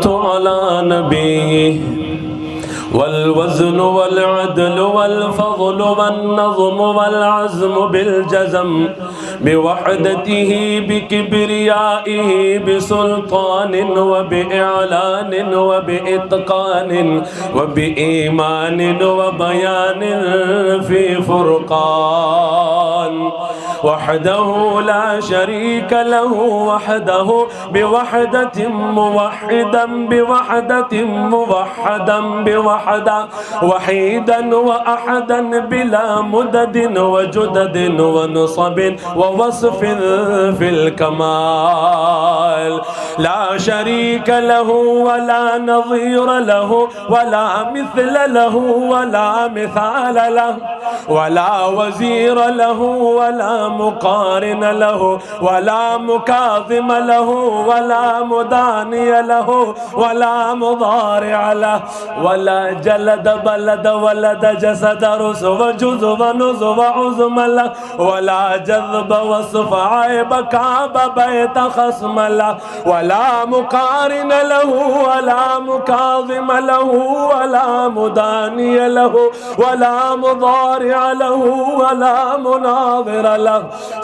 على نبيه والوزن والعدل والفضل والنظم والعزم بالجزم بوحدته بكبريائه بسلطان وبإعلان وبإتقان وبإيمان وبيان في فرقان وحده لا شريك له وحده بوحدة موحدا بوحدة موحدا بوحدة وحيدا وأحدا بلا مدد وجدد ونصب ووصف في الكمال لا شريك له ولا نظير له ولا مثل له ولا مثال له ولا وزير له ولا مقارن له ولا مكاظم له ولا مداني له ولا مضارع له ولا جلد بلد ولد جسد رسو جذب نزب عزم له ولا جذب وصف عيب كعب بيت خصم له ولا مقارن له ولا مكاظم له ولا مداني له ولا مضارع له ولا مناظر له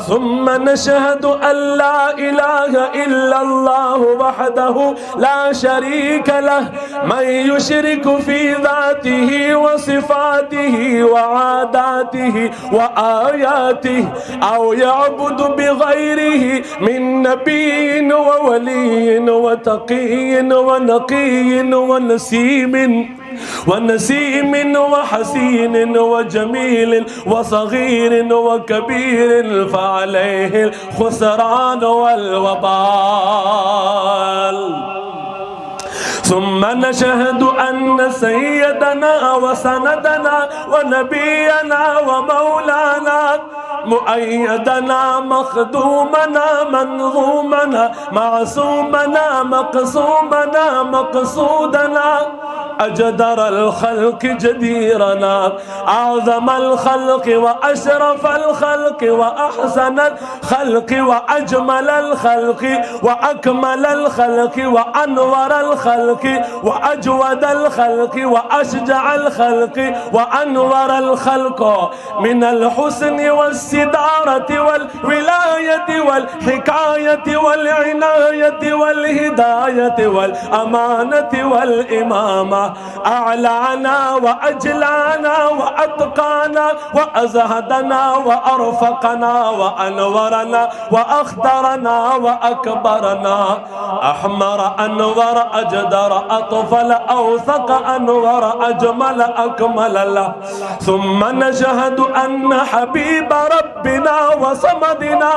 ثم نشهد أن لا إله إلا الله وحده لا شريك له من يشرك في ذاته وصفاته وعاداته وآياته أو يعبد بغيره من نبي وولي وتقي ونقي ونسيم وحسين وجميل وصغير وكبير فعليه الخسران والوبال ثم نشهد أن سيدنا وسندنا ونبينا ومولانا مؤيدنا مخدومنا منظومنا معصومنا مقصومنا مقصودنا أجدر الخلق جديرنا أعظم الخلق وأشرف الخلق وأحسن الخلق وأجمل الخلق وأكمل الخلق وأنور الخلق وأجود الخلق وأشجع الخلق وأنور الخلق من الحسن والسدارة والولاية والحكاية والعناية والهداية والأمانة والإمامة أعلانا وأجلانا وأتقانا وأزهدنا وأرفقنا وأنورنا وأخضرنا وأكبرنا أحمر أنور أجدر أطفل أوثق أنور أجمل أكمل له ثم نشهد أن حبيب ربنا وصمدنا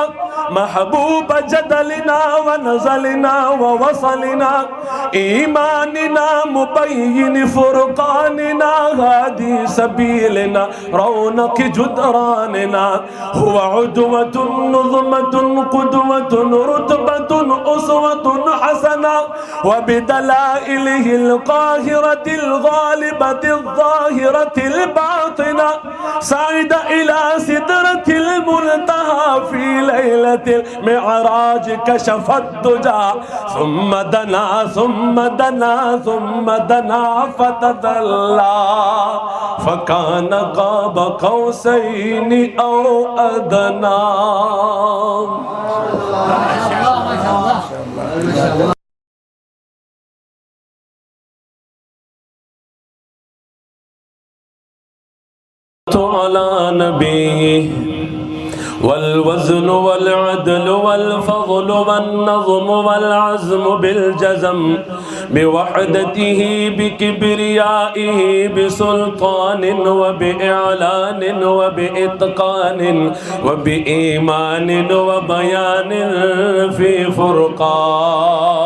محبوب جدلنا ونزلنا ووصلنا إيماننا مبين فرقاننا هادي سبيلنا رونق جدراننا هو عدوة نظمة قدوة رتبة أسوة حسنة وبدلائله القاهرة الغالبة الظاهرة الباطنة صعد إلى سدرة المنتهى في ليلة المعراج كشف الدجى ثم دنا ثم دنا ثم دنا فتدلى فكان قاب قوسين أو أدنى. على نبيه والوزن والعدل والفضل والنظم والعزم بالجزم بوحدته بكبريائه بسلطان وبإعلان وبإتقان وبإيمان وبيان في فرقان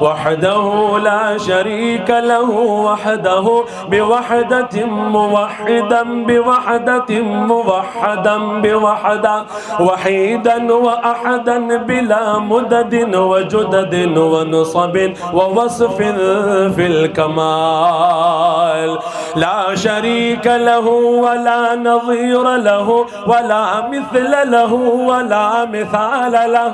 وحده لا شريك له وحده بوحدة موحدا بوحدة موحدا بوحدة وحيدا وأحدا بلا مدد وجدد ونصب ووصف في الكمال لا شريك له ولا نظير له ولا مثل له ولا مثال له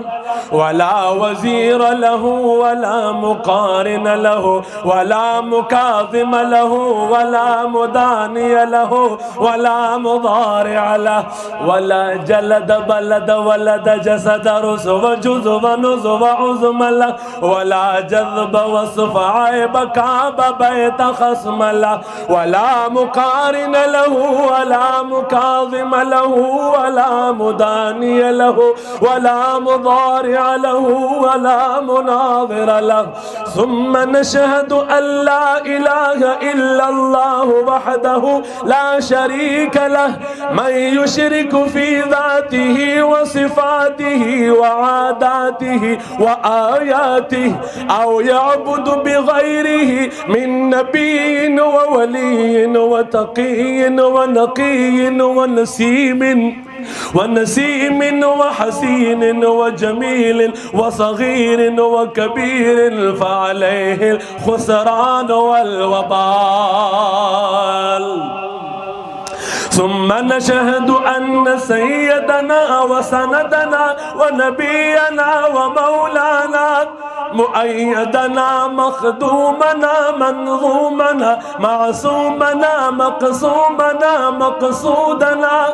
ولا وزير له ولا مقارن له ولا مكاظم له ولا مداني له ولا مضارع له ولا جلد بلد ولد جسد رسو جذب نزب عزم له ولا جذب وصف عيب كعب بيت خصم له ولا مقارن له ولا مكاظم له ولا مداني له ولا مضارع له ولا مناظر له. ثم نشهد أن لا إله إلا الله وحده لا شريك له من يشرك في ذاته وصفاته وعاداته وآياته أو يعبد بغيره من نبي وولي وتقي ونقي ونسيم وحسين وجميل وصغير وكبير فعليه الخسران والوبال. ثم نشهد أن سيدنا وسندنا ونبينا ومولانا مؤيدنا مخدومنا منظومنا معصومنا مقصومنا مقصودنا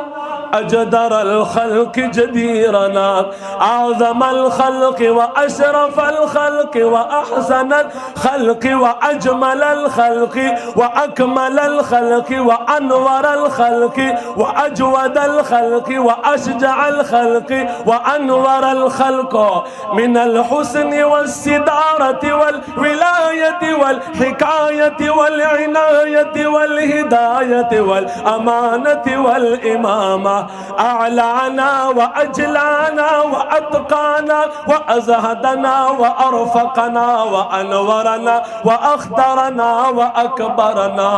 أجدر الخلق جديرنا أعظم الخلق وأشرف الخلق وأحسن الخلق وأجمل الخلق وأكمل الخلق وأنور الخلق وأجود الخلق وأشجع الخلق وأنور الخلق من الحسن والسدارة والولاية والحكاية والعناية والهداية والأمانة والإمامة أعلانا وأجلانا وأتقانا وأزهدنا وأرفقنا وأنورنا وأخضرنا وأكبرنا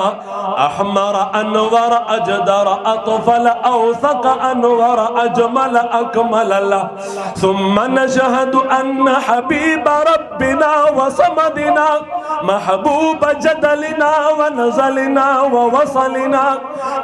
أحمر أنور أجدر أطفل أوثق أنور أجمل أكمل له. ثم نشهد أن حبيب ربنا وصمدنا محبوب جدلنا ونزلنا ووصلنا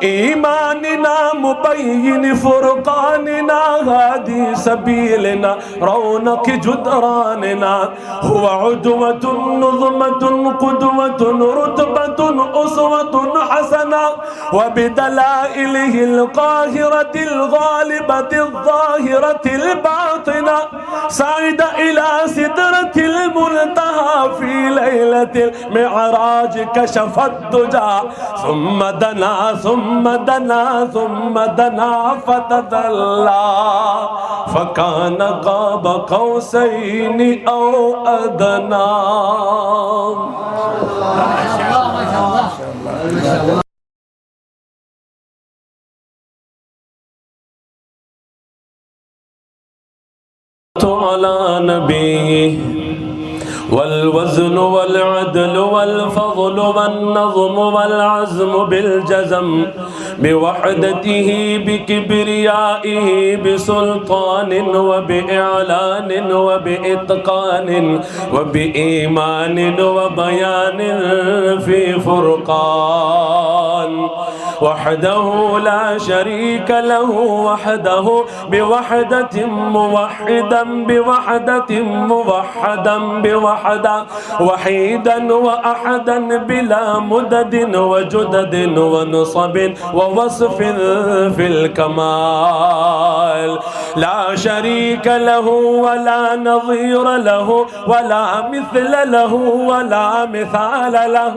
إيماننا مبين فرقاننا هادي سبيلنا رونق جدراننا هو عدوة نظمة قدوة رتبة أسوة حسنة وبدلائله القاهرة الغالبة الظاهرة الباطنة صعد إلى سدرة المنتهى في ليلة المعراج كشف الدجى ثم دنا ثم دنا ثم دنا فتدلى فكان قاب قوسين أو أدنى. على نبيه والوزن والعدل والفضل والنظم والعزم بالجزم بوحدته بكبريائه بسلطان وبإعلان وبإتقان وبإيمان وبيان في فرقان وحده لا شريك له وحده بوحدة موحدا بوحدة موحدا بوحدة وحيدا وأحدا بلا مدد وجدد ونصب ووصف في الكمال لا شريك له ولا نظير له ولا مثل له ولا مثال له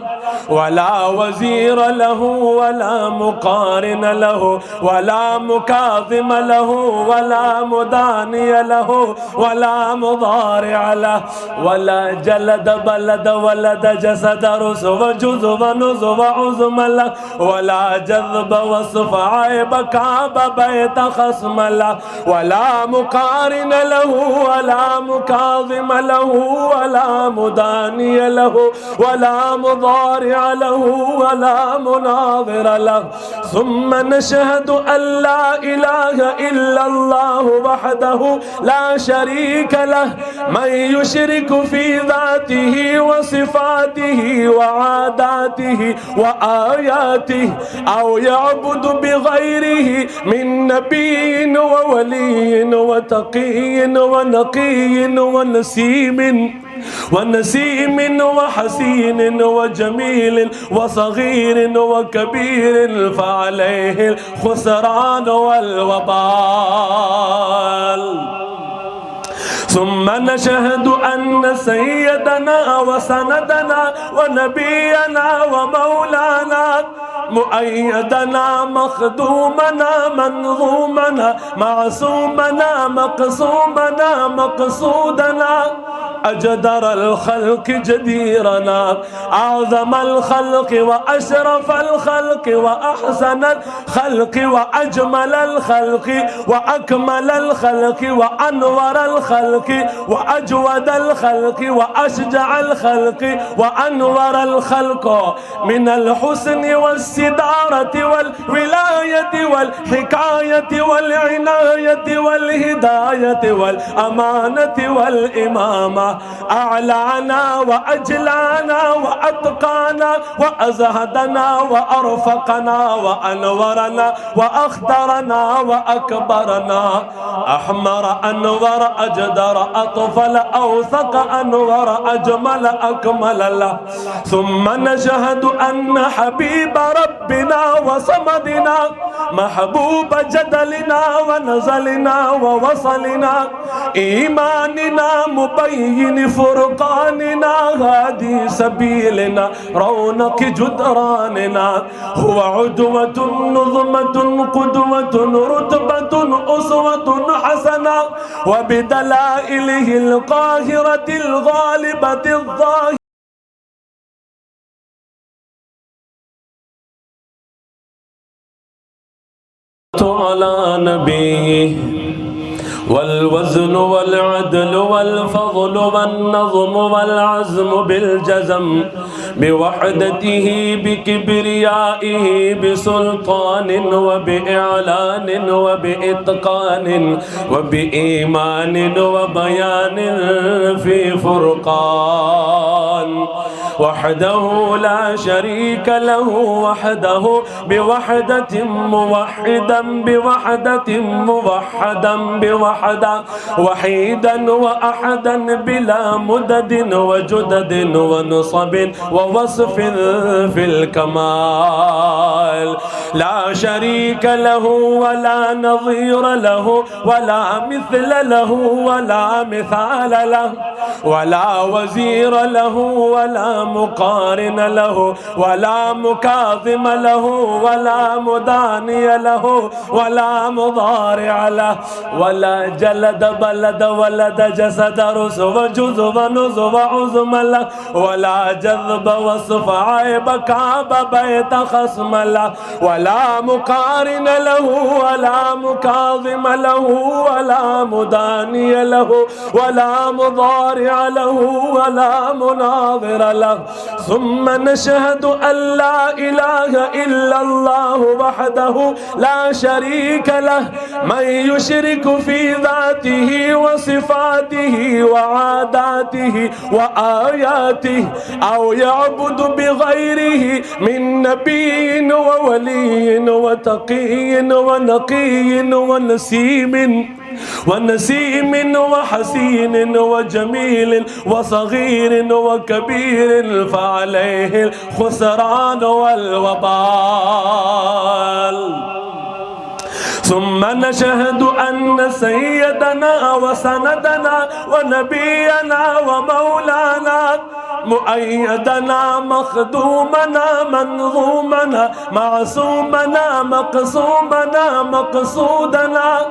ولا وزير له ولا مقارن له ولا مكاظم له ولا مداني له ولا مضارع له ولا جلد بلد ولد جسد رسو جذب نزب عزم له ولا جذب وصف عيب كعب بيت خصم له ولا مقارن له ولا مكاظم له ولا مداني له ولا مضارع مضارع له ولا مناظر له. ثم نشهد أن لا إله إلا الله وحده لا شريك له، من يشرك في ذاته وصفاته وعاداته وآياته أو يعبد بغيره من نبي وولي وتقي ونقي ونسيم وحسين وجميل وصغير وكبير فعليه الخسران والوبال. ثم نشهد أن سيدنا وسندنا ونبينا ومولانا مؤيدنا مخدومنا منظومنا معصومنا مقصومنا مقصودنا أجدر الخلق جديرنا أعظم الخلق وأشرف الخلق وأحسن الخلق وأجمل الخلق وأكمل الخلق وأنور الخلق وأجود الخلق وأشجع الخلق وأنور الخلق من الحسن والسدارة والولاية والحكاية والعناية والهداية والأمانة والإمامة. أعلانا وأجلانا وأتقانا وأزهدنا وأرفقنا وأنورنا وأخطرنا وأكبرنا أحمر أنور أجدر أطفل أوثق أنور أجمل أكمل له. ثم نشهد أن حبيب ربنا وصمدنا محبوب جدلنا ونزلنا ووصلنا إيماننا مبين فرقاننا هادي سبيلنا رونق جدراننا هو عدوة نظمة قدوة رتبة أسوة حسنة وبدلائله القاهرة الغالبة الظاهرة على نبيه والوزن والعدل والفضل والنظم والعزم بالجزم بوحدته بكبريائه بسلطان وبإعلان وبإتقان وبإيمان وبيان في فرقان وحده لا شريك له وحده بوحدة موحدا بوحدة موحدا بوحدة وحيدا وأحدا بلا مدد وجدد ونصب ووصف في الكمال لا شريك له ولا نظير له ولا مثل له ولا مثال له ولا وزير له ولا مقارن له ولا مكاظم له ولا مداني له ولا مضارع له ولا جلد بلد ولد جسد رسو جذب نزب عزم له ولا جذب وصف عيب كعب بيت خصم له ولا مقارن له ولا مكاظم له ولا مداني له ولا مضارع له ولا مناظر له. ثم نشهد أن لا إله إلا الله وحده لا شريك له من يشرك في ذاته وصفاته وعاداته وآياته أو يعبد بغيره من نبي وولي وتقي ونقي ونسيم وحسين وجميل وصغير وكبير فعليه الخسران والوبال. ثم نشهد أن سيدنا وسندنا ونبينا ومولانا مؤيدنا مخدومنا منظومنا معصومنا مقصومنا مقصودنا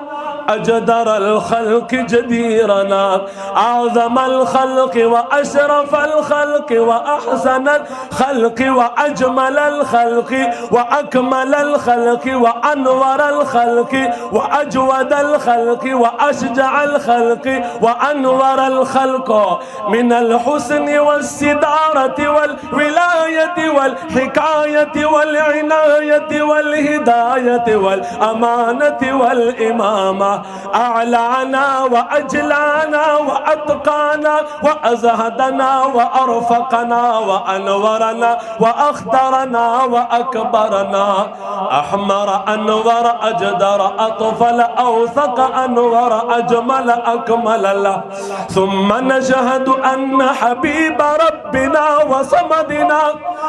أجدر الخلق جديرنا، أعظم الخلق وأشرف الخلق وأحسن الخلق وأجمل الخلق وأكمل الخلق وأنور الخلق وأجود الخلق وأشجع الخلق وأنور الخلق، من الحسن والسدارة والولاية والحكاية والعناية والهداية والأمانة والإمامة، أعلانا وأجلانا وأتقانا وأزهدنا وأرفقنا وأنورنا وأخضرنا وأكبرنا، أحمر أنور أجدر أطفل أوثق أنور أجمل أكمل له. ثم نشهد أن حبيب ربنا وصمدنا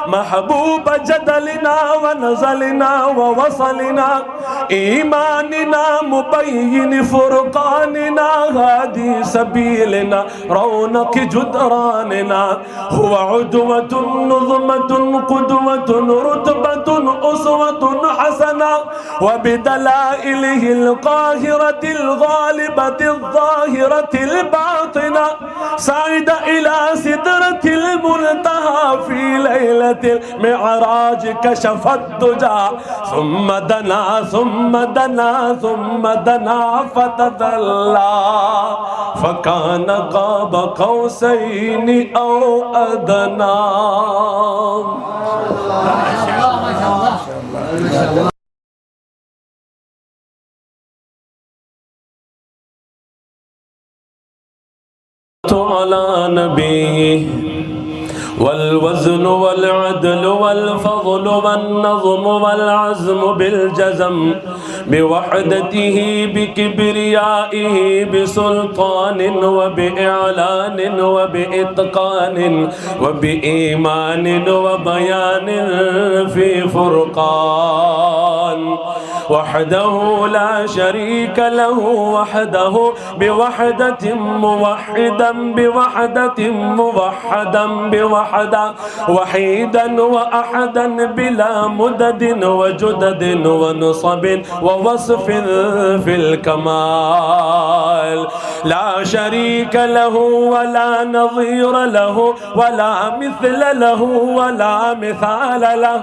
محبوب جدلنا ونزلنا ووصلنا إيماننا مبين فرقاننا هادي سبيلنا رونق جدراننا، هو عدوة نظمة قدوة رتبة أسوة حسنة، وبدلائله القاهرة الغالبة الظاهرة الباطنة صعد إلى سدرة المنتهى في ليلة المعراج كشف الدجى، ثم دنا ثم دنا ثم دنا فتدلى فكان قاب قوسين أو أدنى. على نبيه والوزن والعدل والفضل والنظم والعزم بالجزم بوحدته بكبريائه بسلطان وبإعلان وبإتقان وبإيمان وبيان في فرقان، وحده لا شريك له وحده بوحدة موحدا بوحدة موحدا بوحدة وحيدا وأحدا بلا مدد وجدد ونصب ووصف في الكمال، لا شريك له ولا نظير له ولا مثل له ولا مثال له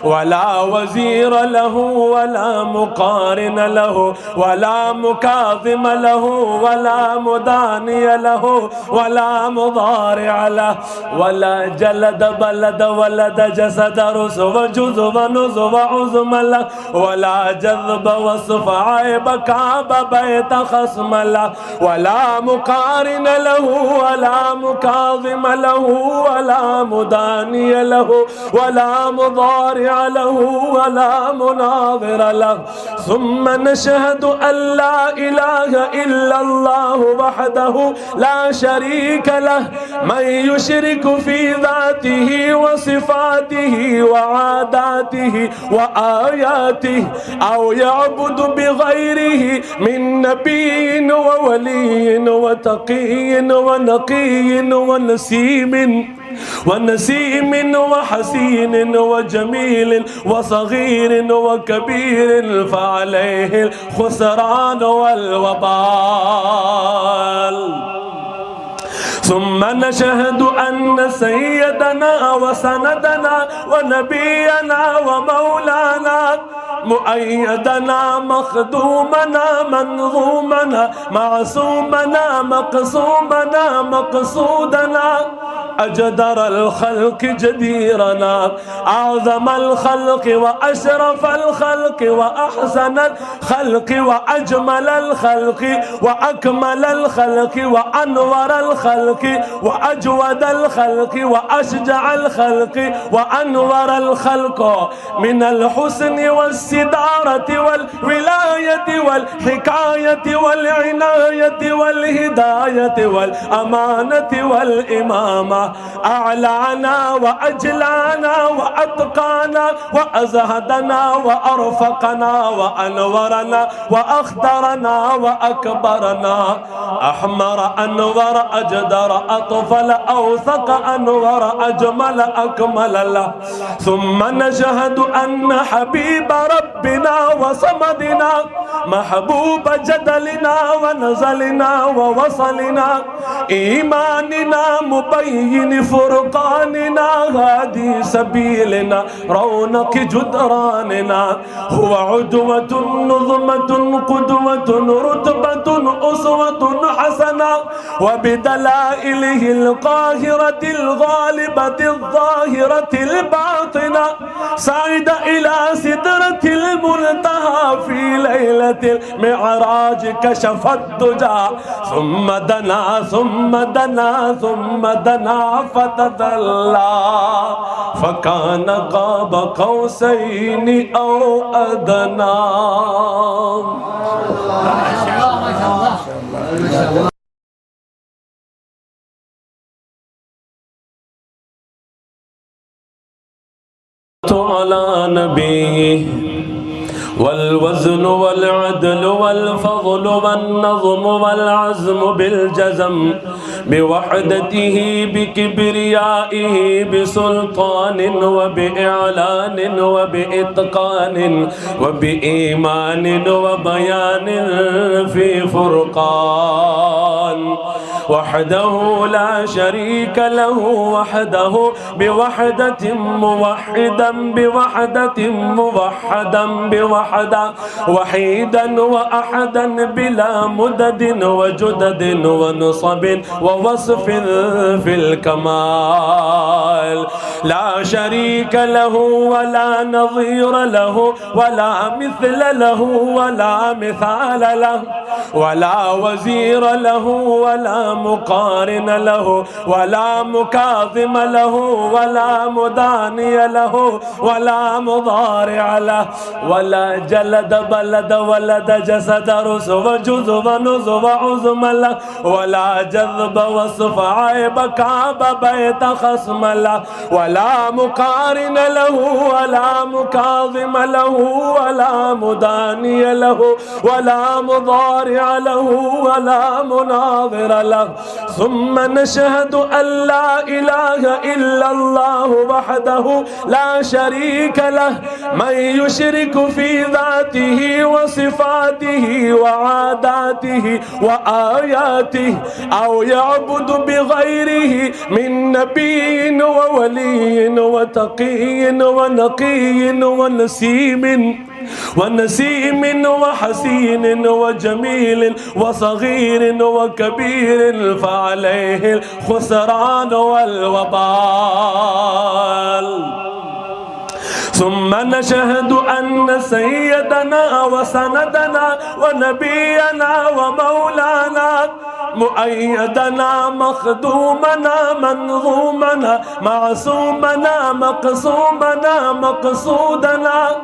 ولا وزير له ولا مقارن له ولا مكاظم له ولا مداني له ولا مضارع له، ولا جلد بلد ولد جسد رسو جذب نزب عزم له، ولا جذب وصف عيب كعب بيت خصم له، ولا مقارن له ولا مكاظم له ولا مداني له ولا مضارع له ولا مناظر له. ثم نشهد أن لا إله إلا الله وحده لا شريك له، من يشرك في ذاته وصفاته وعاداته وآياته أو يعبد بغيره من نبي وولي وتقي ونقي ونسيم وحسين وجميل وصغير وكبير فعليه الخسران والوبال. ثم نشهد أن سيدنا وسندنا ونبينا ومولانا مؤيدنا مخدومنا منظومنا معصومنا مقصومنا مقصودنا أجدر الخلق جديرنا، أعظم الخلق وأشرف الخلق وأحسن الخلق وأجمل الخلق وأكمل الخلق وأنور الخلق وأجود الخلق وأشجع الخلق وأنور الخلق، من الحسن والسدارة والولاية والحكاية والعناية والهداية والأمانة والإمامة، أعلانا وأجلانا وأتقانا وأزهدنا وأرفقنا وأنورنا وأخضرنا وأكبرنا، أحمر أنور أجدر أطفل أوثق أنور أجمل أكمل له. ثم نشهد أن حبيب ربنا وصمدنا محبوب جدلنا ونزلنا ووصلنا إيماننا مبين فرقاننا هادي سبيلنا رونق جدراننا، هو عدوة نظمة قدوة رتبة أسوة حسنة، وبدلائله القاهرة الغالبة الظاهرة الباطنة صعد إلى سدرة المنتهى في ليلة المعراج كشف الدجى، ثم دنا ثم دنا ثم دنا فتدلى فكان قاب قوسين أو أدنى. على نبيه والوزن والعدل والفضل والنظم والعزم بالجزم بوحدته بكبريائه بسلطان وبإعلان وبإتقان وبإيمان وبيان في فرقان، وحده لا شريك له وحده بوحدة موحدا بوحدة موحدا بوحدة وحيدا وأحدا بلا مدد وجدد ونصب ووصف في الكمال، لا شريك له ولا نظير له ولا مثل له ولا مثال له ولا وزير له ولا مقارن له ولا مكاظم له ولا مداني له ولا مضارع له، ولا جلد بلد ولد جسد رسو جذب نزب عزم له، ولا جذب وصف عيب كعب بيت خصم له، ولا مقارن له ولا مكاظم له ولا مداني له ولا مضارع له ولا مناظر له. ثم نشهد أن لا إله إلا الله وحده لا شريك له، من يشرك في ذاته وصفاته وعاداته وآياته أو يعبد بغيره من نبي وولي وتقي ونقي ونسيم وحسين وجميل وصغير وكبير فعليه الخسران والوبال. ثم نشهد أن سيدنا وسندنا ونبينا ومولانا مؤيدنا مخدومنا منظومنا معصومنا مقصومنا مقصودنا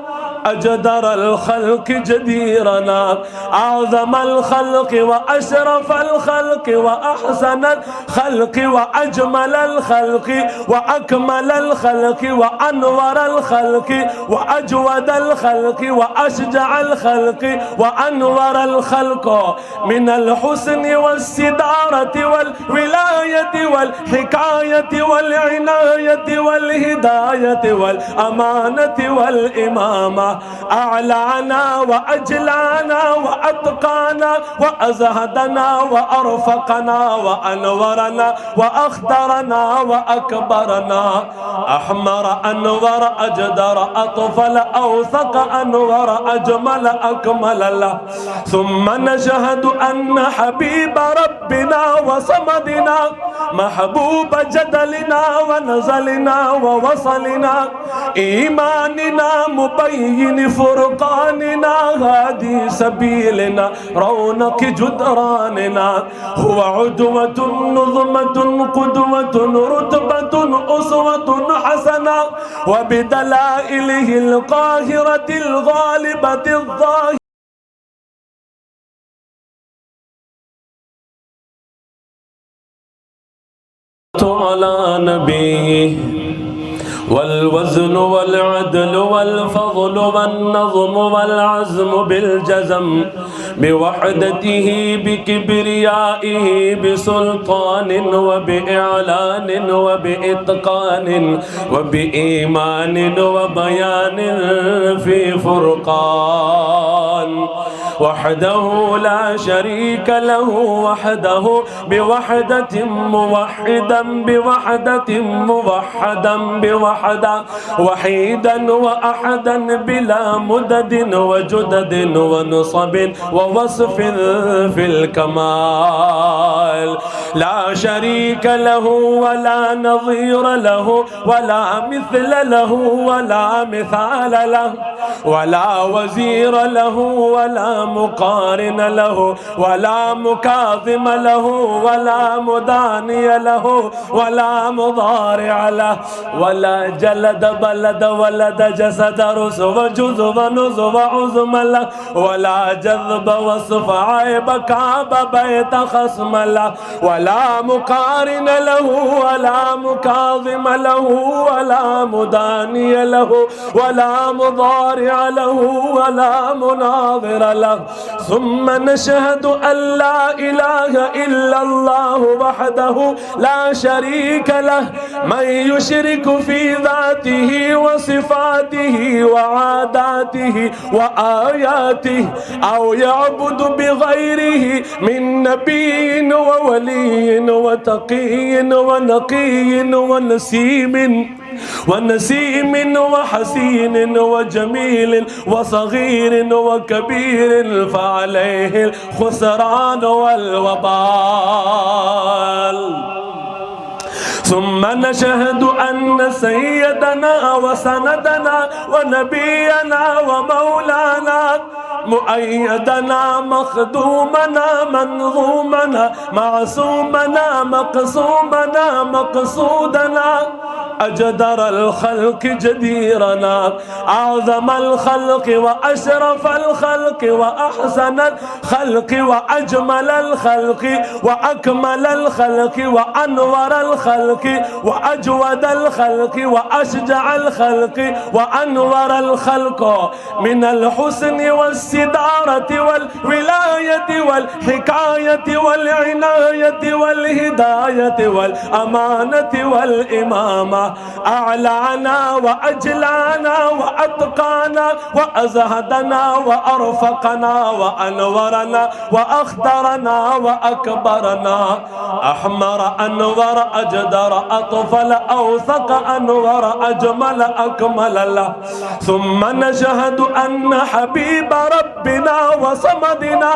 أجدر الخلق جديرنا أعظم الخلق وأشرف الخلق وأحسن الخلق وأجمل الخلق وأكمل الخلق وأنور الخلق وأجود الخلق وأشجع الخلق وأنور الخلق من الحسن والسدارة والولاية والحكاية والعناية والهداية والأمانة والإمامة، أعلانا وأجلانا وأتقانا وأزهدنا وأرفقنا وأنورنا وأخضرنا وأكبرنا، أحمر أنور أجدر أطفل أوثق أنور أجمل أكمل له. ثم نشهد أن حبيب ربنا وصمدنا محبوب جدلنا ونزلنا ووصلنا إيماننا مبين فرقاننا هادي سبيلنا رونق جدراننا، هو عدوة نظمة قدوة رتبة أسوة حسنة، وبدلائله القاهرة الغالبة الظاهرة على نبيه والوزن والعدل والفضل والنظم والعزم بالجزم بوحدته بكبريائه بسلطان وبإعلان وبإتقان وبإيمان وبيان في فرقان وحده لا شريك له وحده بوحدة موحدا بوحدة موحدا بوحدة وحيدا وأحدا بلا مدد وجدد ونصب ووصف في الكمال لا شريك له ولا نظير له ولا مثل له ولا مثال له ولا وزير له ولا مقارن له ولا مكاظم له ولا مداني له ولا مضارع له ولا جلد بلد ولد جسد رسو جذب نزب عزم له ولا جذب وصف عيب كعب بيت خصم له ولا مقارن له ولا مكاظم له ولا مداني له ولا مضارع له ولا مناظر له ثم نشهد أن لا إله إلا الله وحده لا شريك له من يشرك في ذاته وصفاته وعاداته وآياته أو يعبد بغيره من نبي وولي وتقي ونقي ونسيم وحسين وجميل وصغير وكبير فعليه الخسران والوبال ثم نشهد أن سيدنا وسندنا ونبينا ومولانا مؤيدنا مخدومنا منظومنا معصومنا مقصومنا مقصودنا أجدر الخلق جديرنا أعظم الخلق وأشرف الخلق وأحسن الخلق وأجمل الخلق وأكمل الخلق وأنور الخلق وأجود الخلق وأشجع الخلق وأنور الخلق من الحسن والسدارة والولاية والحكاية والعناية والهداية والأمانة والإمامة أعلانا وأجلانا وأتقانا وأزهدنا وأرفقنا وأنورنا وأخضرنا وأكبرنا أحمر أنور أجدر أطفل أوثق أنور أجمل أكمل له ثم نشهد أن حبيب ربنا وصمدنا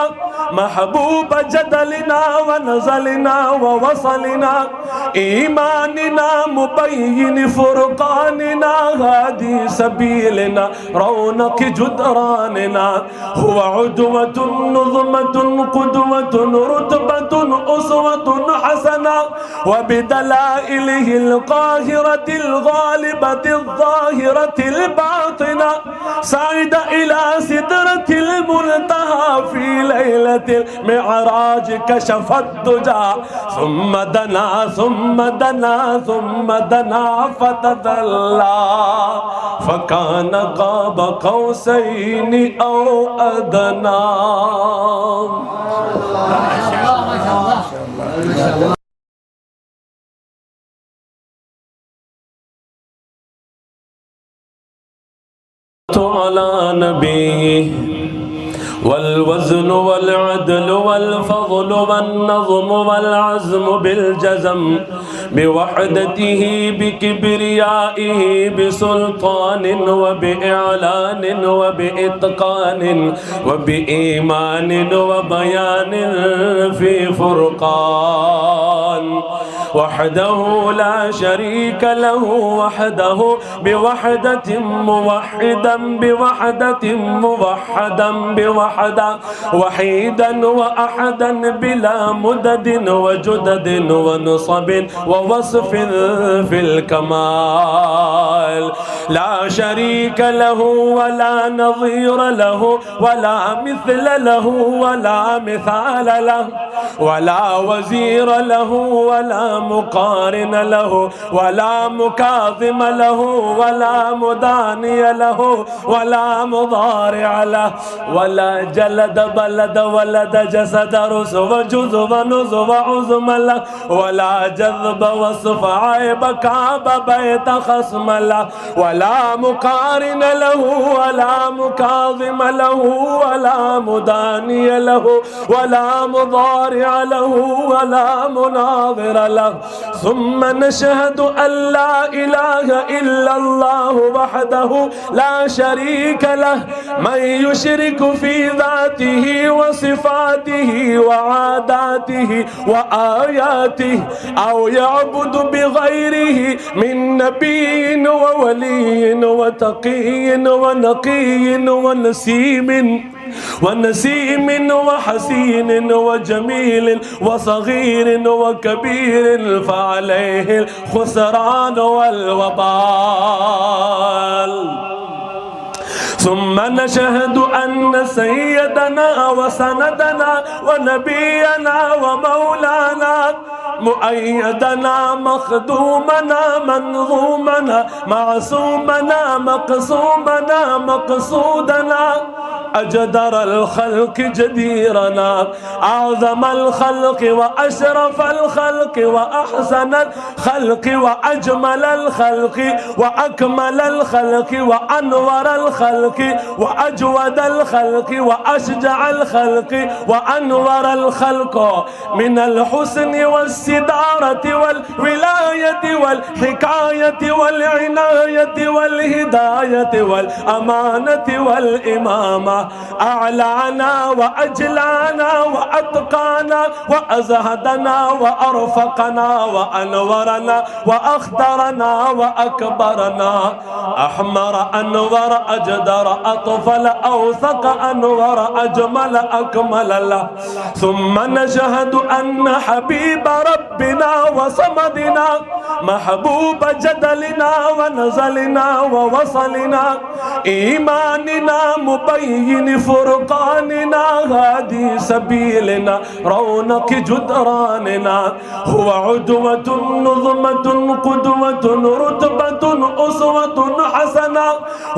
محبوب جدلنا ونزلنا ووصلنا إيماننا مبين فرقاننا هادي سبيلنا رونق جدراننا هو عدوة نظمة قدوة رتبة أسوة حسنة وبدلائله القاهرة الغالبة الظاهرة الباطنة صعد إلى سدرة المنتهى في ليلة المعراج كشف الدجى ثم دنا ثم دنا ثم دنا فتدلى فكان قاب قوسين أو أدنى. على نبيه والوزن والعدل والفضل والنظم والعزم بالجزم بوحدته بكبريائه بسلطان وبإعلان وبإتقان وبإيمان وبيان في فرقان وحده لا شريك له وحده بوحدة موحدا بوحدة موحدا بوحدة وحيدا وأحدا بلا مدد وجدد ونصب ووصف في الكمال لا شريك له ولا نظير له ولا مثل له ولا مثال له ولا وزير له ولا مقارن له ولا مكاظم له ولا مداني له ولا مضارع له ولا جلد بلد ولد جسد رسو جذب نزب عزم له ولا جذب وصف عيب كعب بيت خصم له ولا مقارن له ولا مكاظم له ولا مداني له ولا مضارع له ولا مناظر له. ثم نشهد أن لا إله إلا الله وحده لا شريك له من يشرك في ذاته وصفاته وعاداته وآياته أو يعبد بغيره من نبي وولي وتقي ونقي ونسيم وحسين وجميل وصغير وكبير فعليه الخسران والوبال. ثم نشهد أن سيدنا وسندنا ونبينا ومولانا مؤيدنا مخدومنا منظومنا معصومنا مقصومنا مقصودنا أجدر الخلق جديرنا أعظم الخلق وأشرف الخلق وأحسن الخلق وأجمل الخلق وأكمل الخلق وأنور الخلق وأجود الخلق وأشجع الخلق وأنور الخلق من الحسن والسدارة والولاية والحكاية والعناية والهداية والأمانة والإمامة أعلانا وأجلانا وأتقانا وأزهدنا وأرفقنا وأنورنا وأخضرنا وأكبرنا أحمر أنور أجدر أطفل أوثق أنور أجمل أكمل له. ثم نشهد أن حبيب ربنا وصمدنا محبوب جدلنا ونزلنا ووصلنا إيماننا مبين فرقاننا هادي سبيلنا رونق جدراننا هو عدوة نظمة قدوة رتبة أسوة حسنة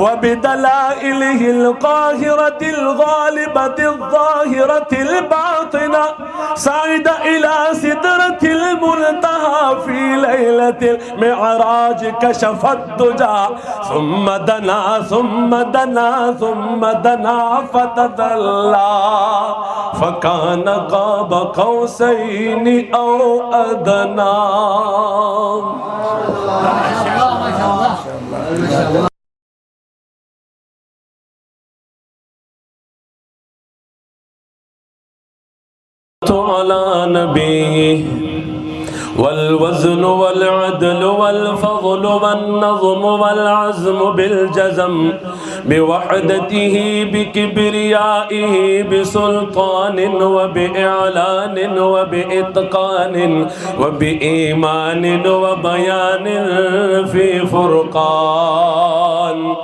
وبدلائله القاهرة الغالبة الظاهرة الباطنة صعد إلى سدرة المنتهى في ليلة المعراج كشف الدجى ثم دنا ثم دنا ثم دنا فتدلى فكان قاب قوسين أو أدنى. على نبيه والوزن والعدل والفضل والنظم والعزم بالجزم بوحدته بكبريائه بسلطان وبإعلان وبإتقان وبإيمان وبيان في فرقان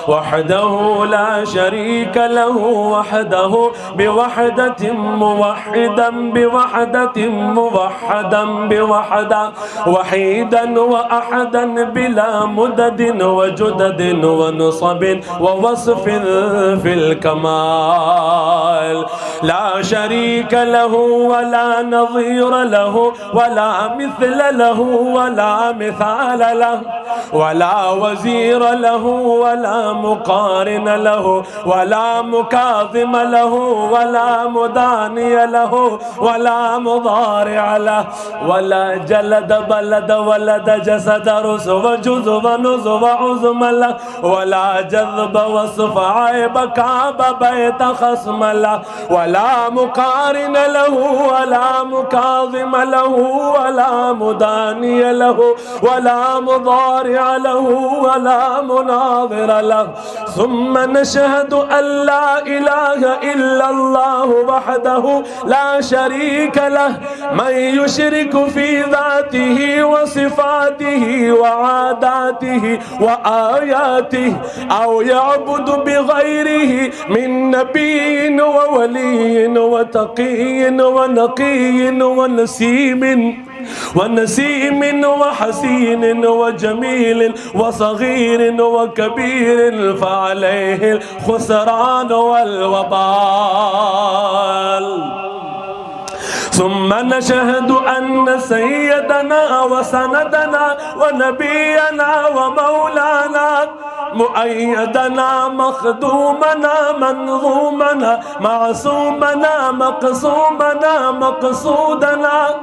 وحده لا شريك له وحده بوحدة موحدا بوحدة موحدا بوحدة وحيدا وأحدا بلا مدد وجدد ونصب ووصف في الكمال لا شريك له ولا نظير له ولا مثل له ولا مثال له ولا وزير له ولا مقارن له ولا مكاظم له ولا مداني له ولا مضارع له ولا جلد بلد ولد جسد رسو جذب نزب عزم له ولا جذب وصف عيب كعب بيت خصم له ولا مقارن له ولا مكاظم له ولا مداني له ولا مضارع له ولا مناظر له له. ثم نشهد أن لا إله إلا الله وحده لا شريك له، من يشرك في ذاته وصفاته وعاداته وآياته أو يعبد بغيره من نبي وولي وتقي ونقي ونسيم وحسين وجميل وصغير وكبير فعليه الخسران والوبال. ثم نشهد أن سيدنا وسندنا ونبينا ومولانا مؤيدنا مخدومنا منظومنا معصومنا مقصومنا مقصودنا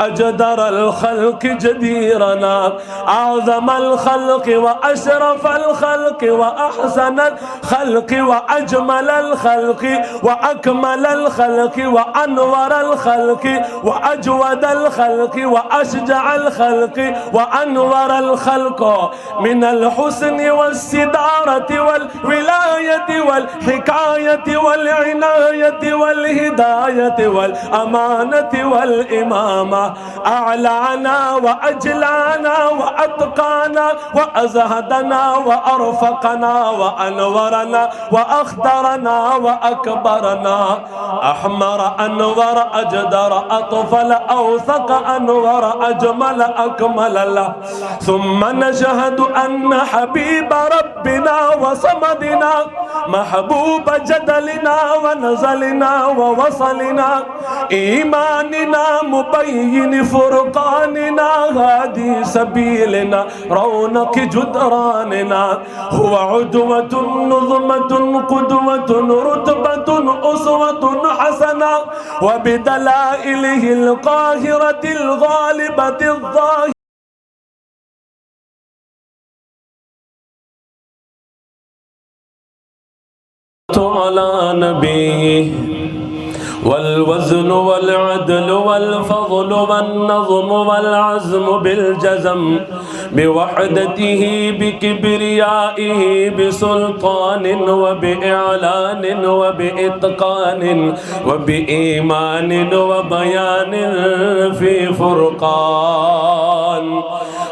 أجدر الخلق جديرنا أعظم الخلق وأشرف الخلق وأحسن الخلق وأجمل الخلق وأكمل الخلق وأنور الخلق وأجود الخلق وأشجع الخلق وأنور الخلق من الحسن والسدارة والولاية والحكاية والعناية والهداية والأمانة والإمامة أعلانا وأجلانا وأتقانا وأزهدنا وأرفقنا وأنورنا وأخضرنا وأكبرنا أحمر أنور أجدر أطفل أوثق أنور أجمل أكمل له. ثم نشهد أن حبيب ربنا وصمدنا محبوب جدلنا ونزلنا ووصلنا إيماننا مبين فرقاننا هادي سبيلنا رونق جدراننا هو عدوة نظمة قدوة رتبة أسوة حسنة وبدلائله القاهرة الغالبة الظاهرة على نبيه والوزن والعدل والفضل والنظم والعزم بالجزم بوحدته بكبريائه بسلطان وبإعلان وبإتقان وبإيمان وبيان في فرقان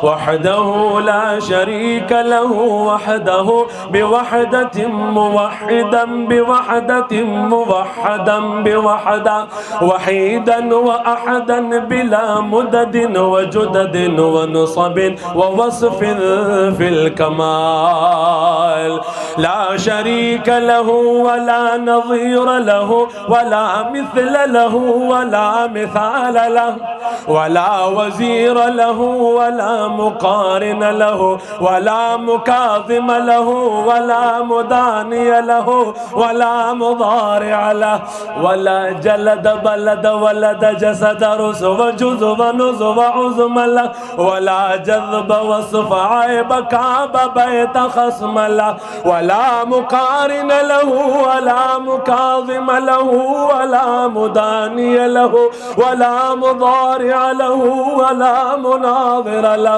وحده لا شريك له وحده بوحدة موحدا بوحدة موحدا بوحدة وحيدا وأحدا بلا مدد وجدد ونصب ووصف في الكمال لا شريك له ولا نظير له ولا مثل له ولا مثال له ولا وزير له ولا مقارن له ولا مكاظم له ولا مداني له ولا مضارع له ولا جلد بلد ولد جسد رسو جزب نزب عزم له ولا جذب وصف عيب كعب بيت خصم له ولا مقارن له ولا مكاظم له ولا مداني له ولا مضارع له ولا مناظر له.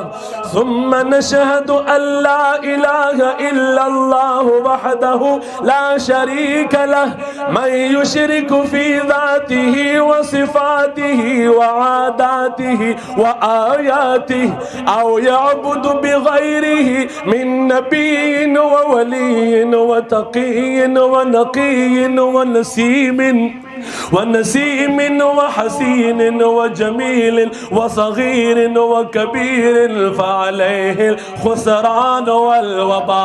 ثم نشهد أن لا إله إلا الله وحده لا شريك له من يشرك في ذاته وصفاته وعاداته وآياته أو يعبد بغيره من نبي وولي وتقي ونقي ونسيم وحسين وجميل وصغير وكبير فعليه الخسران والوبال.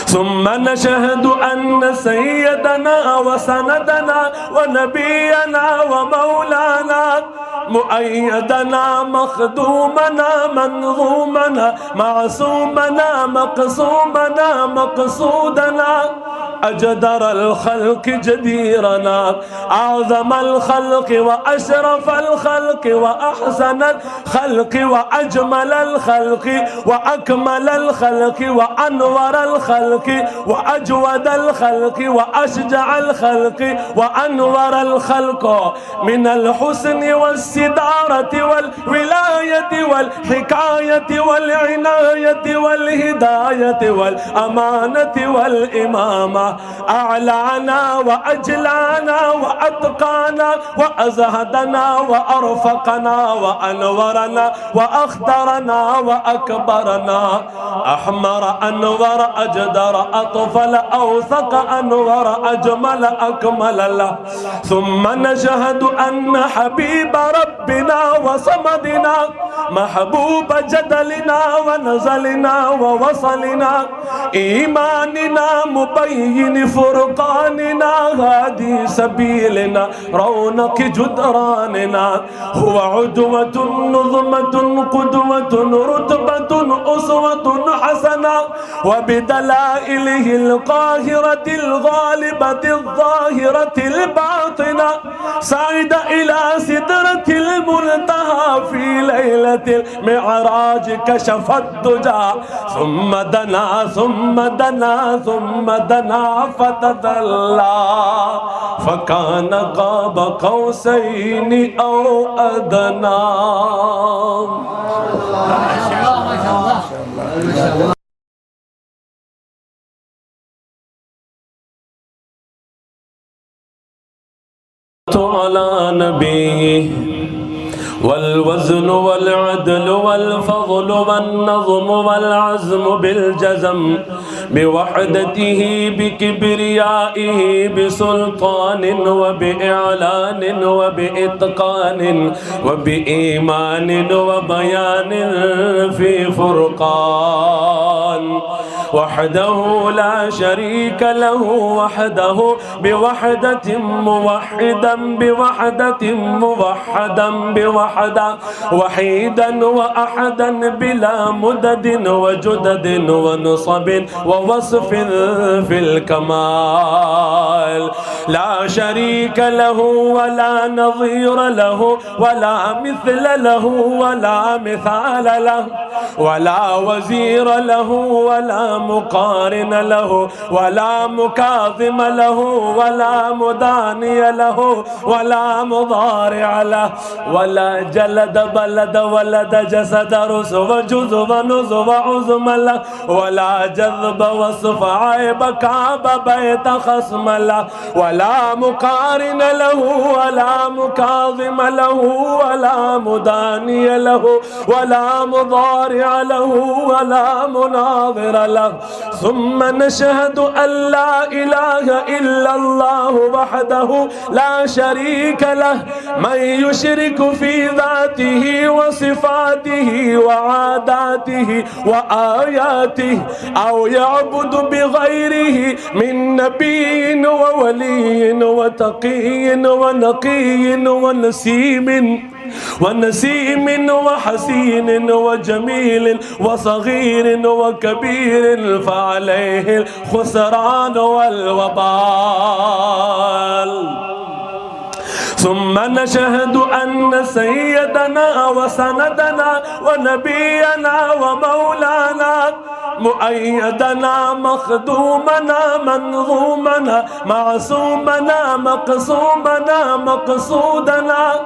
ثم نشهد أن سيدنا وسندنا ونبينا ومولانا مؤيدنا مخدومنا منظومنا معصومنا مقصومنا مقصودنا أجدر الخلق جديرنا، أعظم الخلق وأشرف الخلق وأحسن الخلق وأجمل الخلق وأكمل الخلق وأنور الخلق وأجود الخلق وأشجع الخلق وأنور الخلق، من الحسن والسدارة والولاية والحكاية والعناية والهداية والأمانة والإمامة، أعلانا وأجلانا وأتقانا وأزهدنا وأرفقنا وأنورنا وأخضرنا وأكبرنا، أحمر أنور أجدر أطفل أوثق أنور أجمل أكمل له. ثم نشهد أن حبيب ربنا وصمدنا محبوب جدلنا ونزلنا ووصلنا إيماننا مبين فرقاننا هادي سبيلنا رونق جدراننا، هو عدوة نظمة قدوة رتبة أسوة حسنة، وبدلائله القاهرة الغالبة الظاهرة الباطنة صعد إلى سدرة المنتهى في ليلة المعراج كشف الدجى، ثم دنا ثم دنا ثم دنا فتدلى فكان قاب قوسين أو أدنى. على نبيه والوزن والعدل والفضل والنظم والعزم بالجزم بوحدته بكبريائه بسلطان وبإعلان وبإتقان وبإيمان وبيان في فرقان، وحده لا شريك له وحده بوحدة موحدا بوحدة موحدا بوحدة وحيدا وأحدا بلا مدد وجدد ونصب ووصف في الكمال، لا شريك له ولا نظير له ولا مثل له ولا مثال له ولا وزير له ولا مقارن له ولا مكاظم له ولا مداني له ولا مضارع له، ولا جلد بلد ولد جسد رسو جزب نزب عزم له، ولا جذب وصف عيب كعب بيت خصم له، ولا مقارن له ولا مكاظم له ولا مداني له ولا مضارع له ولا مناظر له. ثم نشهد أن لا إله إلا الله وحده لا شريك له، من يشرك في ذاته وصفاته وعاداته وآياته أو يعبد بغيره من نبي وولي وتقي ونقي ونسيم وحسين وجميل وصغير وكبير فعليه الخسران والوبال. ثم نشهد أن سيدنا وسندنا ونبينا ومولانا مؤيدنا مخدومنا منظومنا معصومنا مقصومنا مقصودنا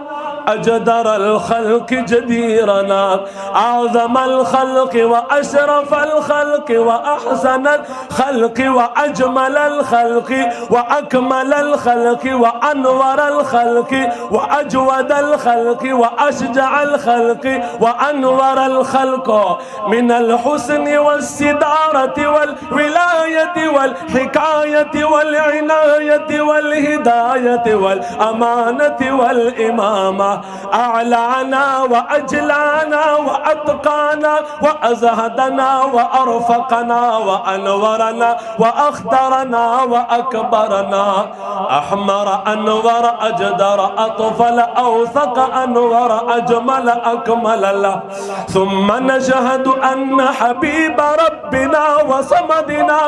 أجدر الخلق جديرنا، أعظم الخلق وأشرف الخلق وأحسن الخلق وأجمل الخلق وأكمل الخلق وأنور الخلق وأجود الخلق وأشجع الخلق وأنور الخلق، من الحسن والسدارة والولاية والحكاية والعناية والهداية والأمانة والإمامة، أعلانا وأجلانا وأتقانا وأزهدنا وأرفقنا وأنورنا وأخضرنا وأكبرنا، أحمر أنور أجدر أطفل أوثق أنور أجمل أكمل له. ثم نشهد أن حبيب ربنا وصمدنا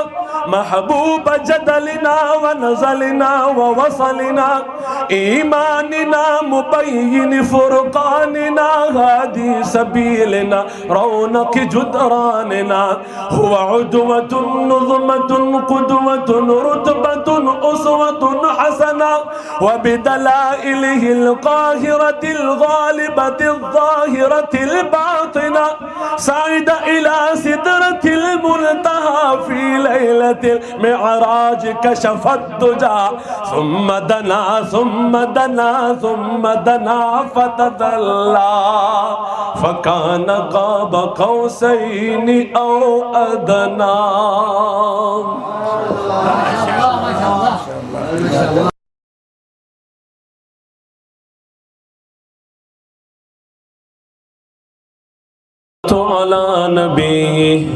محبوب جدلنا ونزلنا ووصلنا إيماننا مبين فرقاننا هادي سبيلنا رونق جدراننا، هو عدوة نظمة قدوة رتبة أسوة حسنة، وبدلائله القاهرة الغالبة الظاهرة الباطنة صعد إلى سدرة المنتهى في ليلة المعراج كشف الدجى، ثم دنا ثم دنا ثم دنا فتدلى فكان قاب قوسين أو أدنى. على نبيه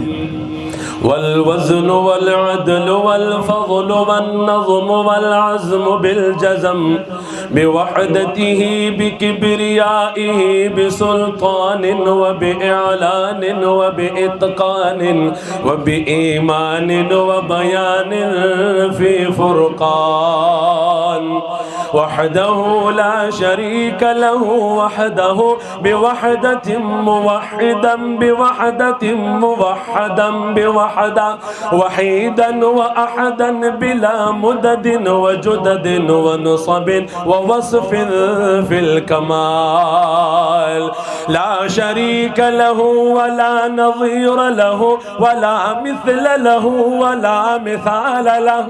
والوزن والعدل والفضل والنظم والعزم بالجزم بوحدته بكبريائه بسلطان وبإعلان وبإتقان وبإيمان وبيان في فرقان، وحده لا شريك له وحده بوحدة موحدا بوحدة موحدا بوحدة وحيدا وأحدا بلا مدد وجدد ونصب ووصف في الكمال، لا شريك له ولا نظير له ولا مثل له ولا مثال له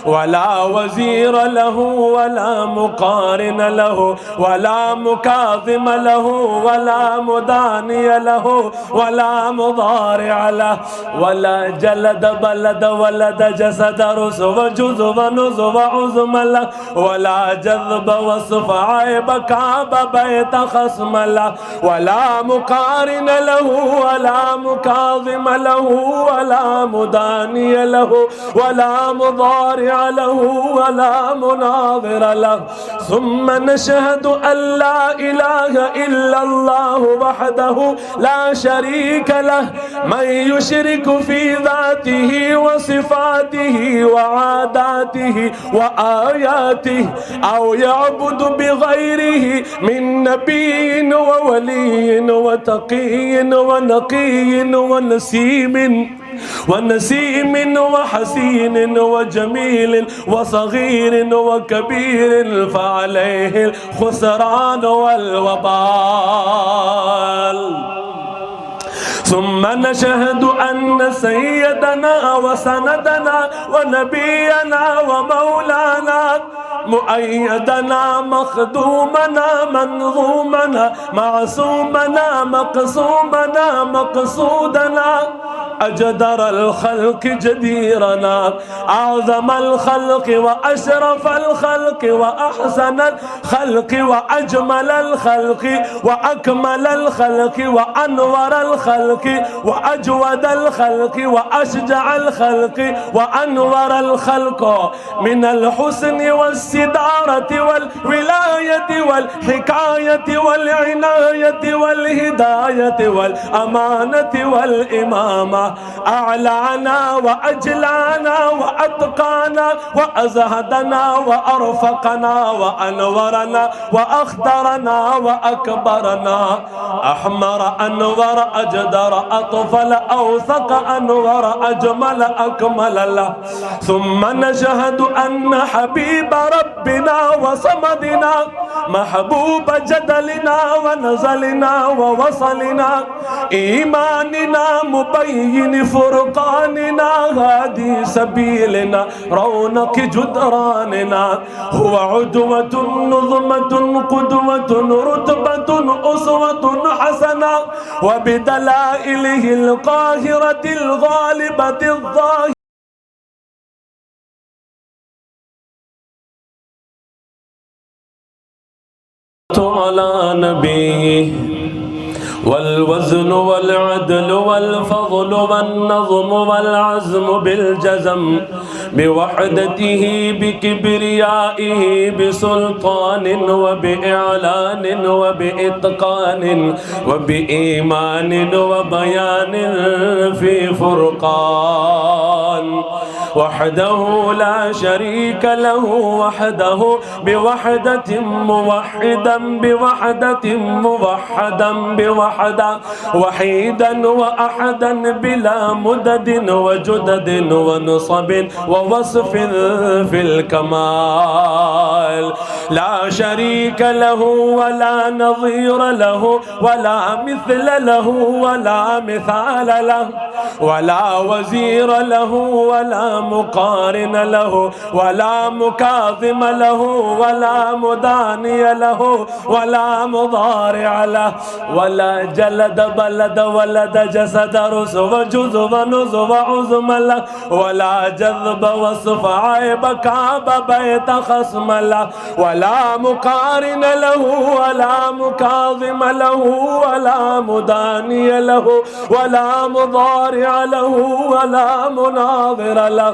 ولا وزير له ولا مقارن له ولا مكاظم له ولا مداني له ولا مضارع له، ولا جلد بلد ولد جسد رسو جزب نزب عزم له، ولا جذب وصف عيب كعب بيت خصم له، ولا مقارن له ولا مكاظم له ولا مداني له ولا مضارع له ولا مناظر له. ثم نشهد أن لا إله إلا الله وحده لا شريك له، من يشرك في ذاته وصفاته وعاداته وآياته أو يعبد بغيره من نبي وولي وتقي ونقي ونسيم وحسين وجميل وصغير وكبير فعليه الخسران والوبال. ثم نشهد أن سيدنا وسندنا ونبينا ومولانا مؤيدنا مخدومنا منظومنا معصومنا مقسومنا مقصودنا أجدر الخلق جديرنا أعظم الخلق وأشرف الخلق وأحسن الخلق وأجمل الخلق وأكمل الخلق وأنور الخلق وأجود الخلق وأشجع الخلق وأنور الخلق من الحسن والسدارة والولاية والحكاية والعناية والهداية والأمانة والإمامة، أعلانا وأجلانا وأتقانا وأزهدنا وأرفقنا وأنورنا وأخضرنا وأكبرنا، أحمر أنور أجدر أطفل أوثق أنور أجمل أكمل له. ثم نشهد أن حبيب ربنا وصمدنا محبوب جدلنا ونزلنا ووصلنا إيماننا مبين فرقاننا هادي سبيلنا رونق جدراننا، هو عدوة نظمة قدوة رتبة أسوة حسنة، وبدلائله القاهرة الغالبة الظاهرة على نبيه والوزن والعدل والفضل والنظم والعزم بالجزم بوحدته بكبريائه بسلطان وبإعلان وبإتقان وبإيمان وبيان في فرقان وحده لا شريك له وحده بوحدة موحدا بوحدة موحدا بوحدة وحيدا وأحدا بلا مدد وجدد ونصب ووصف في الكمال لا شريك له ولا نظير له ولا مثل له ولا مثال له ولا وزير له ولا مقارن له ولا مكاظم له ولا مداني له ولا مضارع له ولا جلد بلد ولد جسد رسو جذب نزب عزم له ولا جذب وصف عيب كعب بيت خصم له ولا مقارن له ولا مكاظم له ولا مداني له ولا مضارع له ولا مناظر له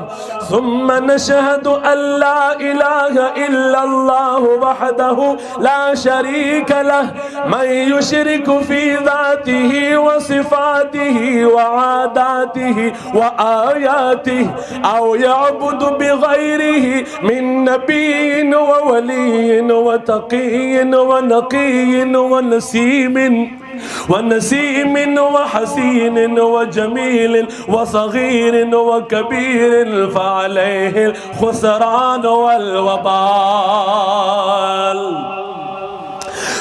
ثم نشهد أن لا إله إلا الله وحده لا شريك له من يشرك في ذاته وصفاته وعاداته وآياته أو يعبد بغيره من نبي وولي وتقي ونقي ونسيم وحسين وجميل وصغير وكبير فعليه الخسران والوبال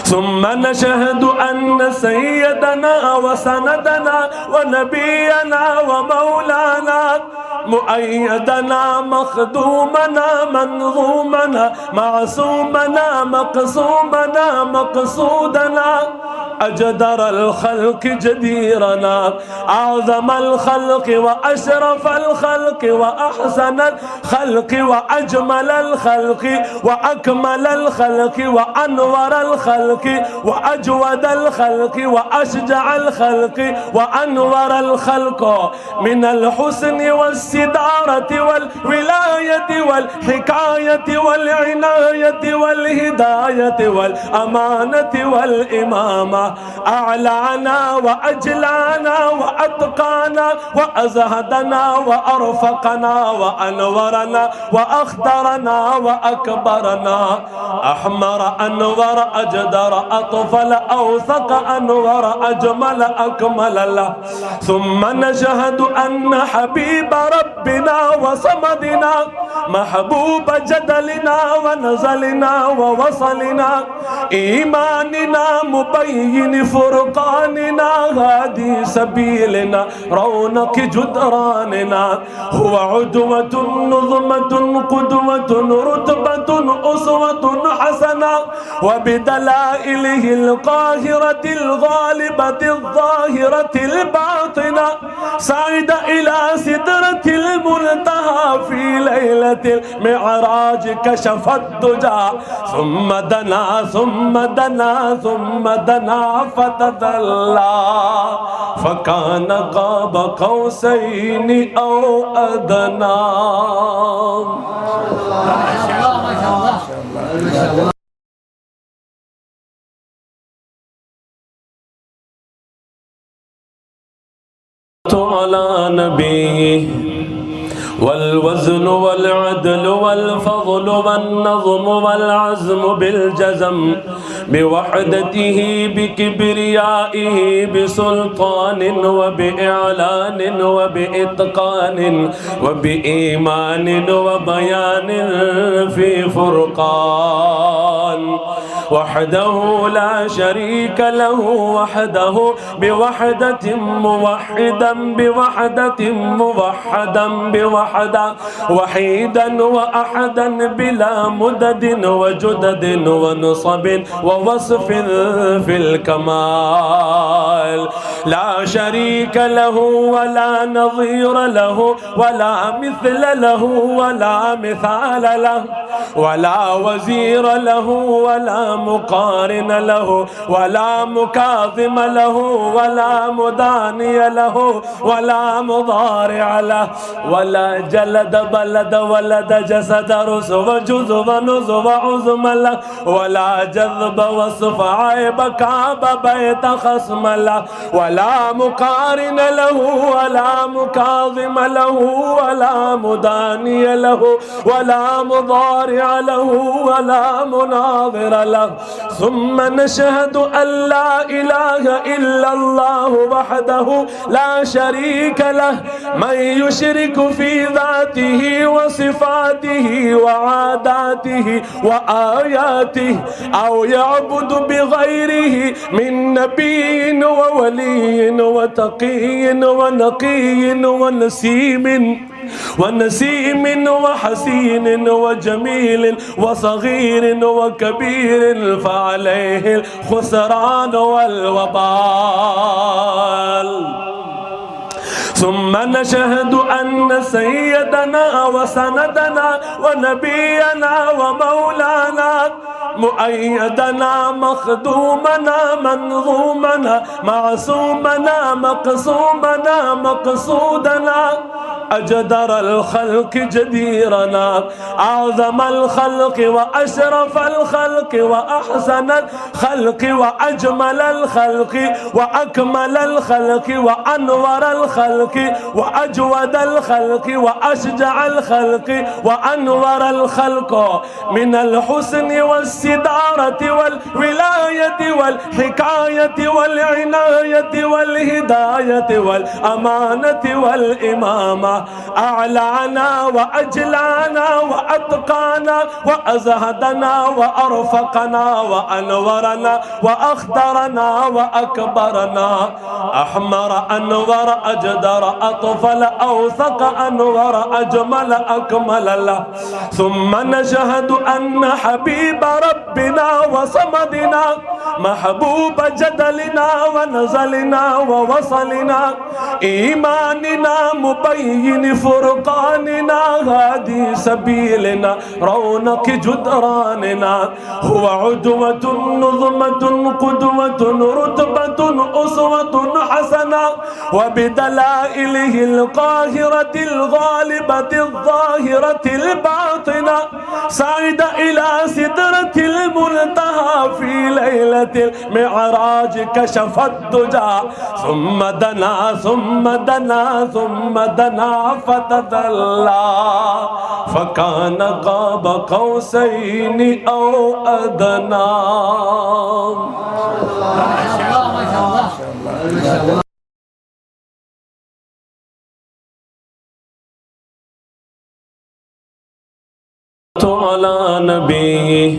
ثم نشهد أن سيدنا وسندنا ونبينا ومولانا مؤيدنا مخدومنا منظومنا معصومنا مقصومنا مقصودنا أجدر الخلق جديرنا أعظم الخلق وأشرف الخلق وأحسن الخلق وأجمل الخلق وأكمل الخلق وأنور الخلق وأجود الخلق وأشجع الخلق وأنور الخلق من الحسن والسدارة والولاية والحكاية والعناية والهداية والأمانة والإمامة أعلانا وأجلانا وأتقانا وأزهدنا وأرفقنا وأنورنا وأخضرنا وأكبرنا أحمر أنور أجدر أطفل أوثق أنور أجمل أكمل له ثم نشهد أن حبيب ربنا وصمدنا محبوب جدلنا ونزلنا ووصلنا إيماننا مبين فرقاننا هادي سبيلنا رونق جدراننا هو عدوة نظمة قدوة رتبة أسوة حسنة وبدلائله القاهرة الغالبة الظاهرة الباطنة صعد إلى سدرة المنتهى في ليلة المعراج كشف الدجى ثم دنا ثم دنا ثم دنا فتدلى فكان قاب قوسين أو أدنى. على نبيه والوزن والعدل والفضل والنظم والعزم بالجزم بوحدته بكبريائه بسلطان وبإعلان وبإتقان وبإيمان وبيان في فرقان وحده لا شريك له وحده بوحدة موحدا بوحدة موحدا بوحدة وحيدا وأحدا بلا مدد وجدد ونصب ووصف في الكمال لا شريك له ولا نظير له ولا مثل له ولا مثال له ولا وزير له ولا ولا مقارن له ولا مكاظم له ولا مداني له ولا مضارع له ولا جلد بلد ولد جسد رسو جذب نزب عزم له ولا جذب وصف عيب كعب بيت خصم له ولا مقارن له ولا مكاظم له ولا مداني له ولا مضارع له ولا مناظر له. ثم نشهد أن لا إله إلا الله وحده لا شريك له من يشرك في ذاته وصفاته وعاداته وآياته أو يعبد بغيره من نبي وولي وتقي ونقي ونسيم وحسين وجميل وصغير وكبير فعليه الخسران والوبال. ثم نشهد أن سيدنا وسندنا ونبينا ومولانا مؤيدنا مخدومنا منظومنا معصومنا مقصومنا مقصودنا أجدر الخلق جديرنا أعظم الخلق وأشرف الخلق وأحسن الخلق وأجمل الخلق وأكمل الخلق وأنور الخلق وأجود الخلق وأشجع الخلق وأنور الخلق من الحسن والسدارة والولاية والحكاية والعناية والهداية والأمانة والإمامة أعلانا وأجلانا وأتقانا وأزهدنا وأرفقنا وأنورنا وأخضرنا وأكبرنا أحمر أنور أجدر أطفل أوثق أنور أجمل أكمل له. ثم نشهد أن حبيب ربنا وصمدنا محبوب جدلنا ونزلنا ووصلنا إيماننا مبين فرقاننا هادي سبيلنا رونق جدراننا هو عدوة نظمة قدوة رتبة أسوة حسنة وبدلائله القاهرة الغالبة الظاهرة الباطنة صعد إلى سدرة المنتهى في ليلة المعراج كشف الدجى ثم دنا ثم دنا ثم دنا فتدلى فكان قاب قوسين أو أدنى. على نبيه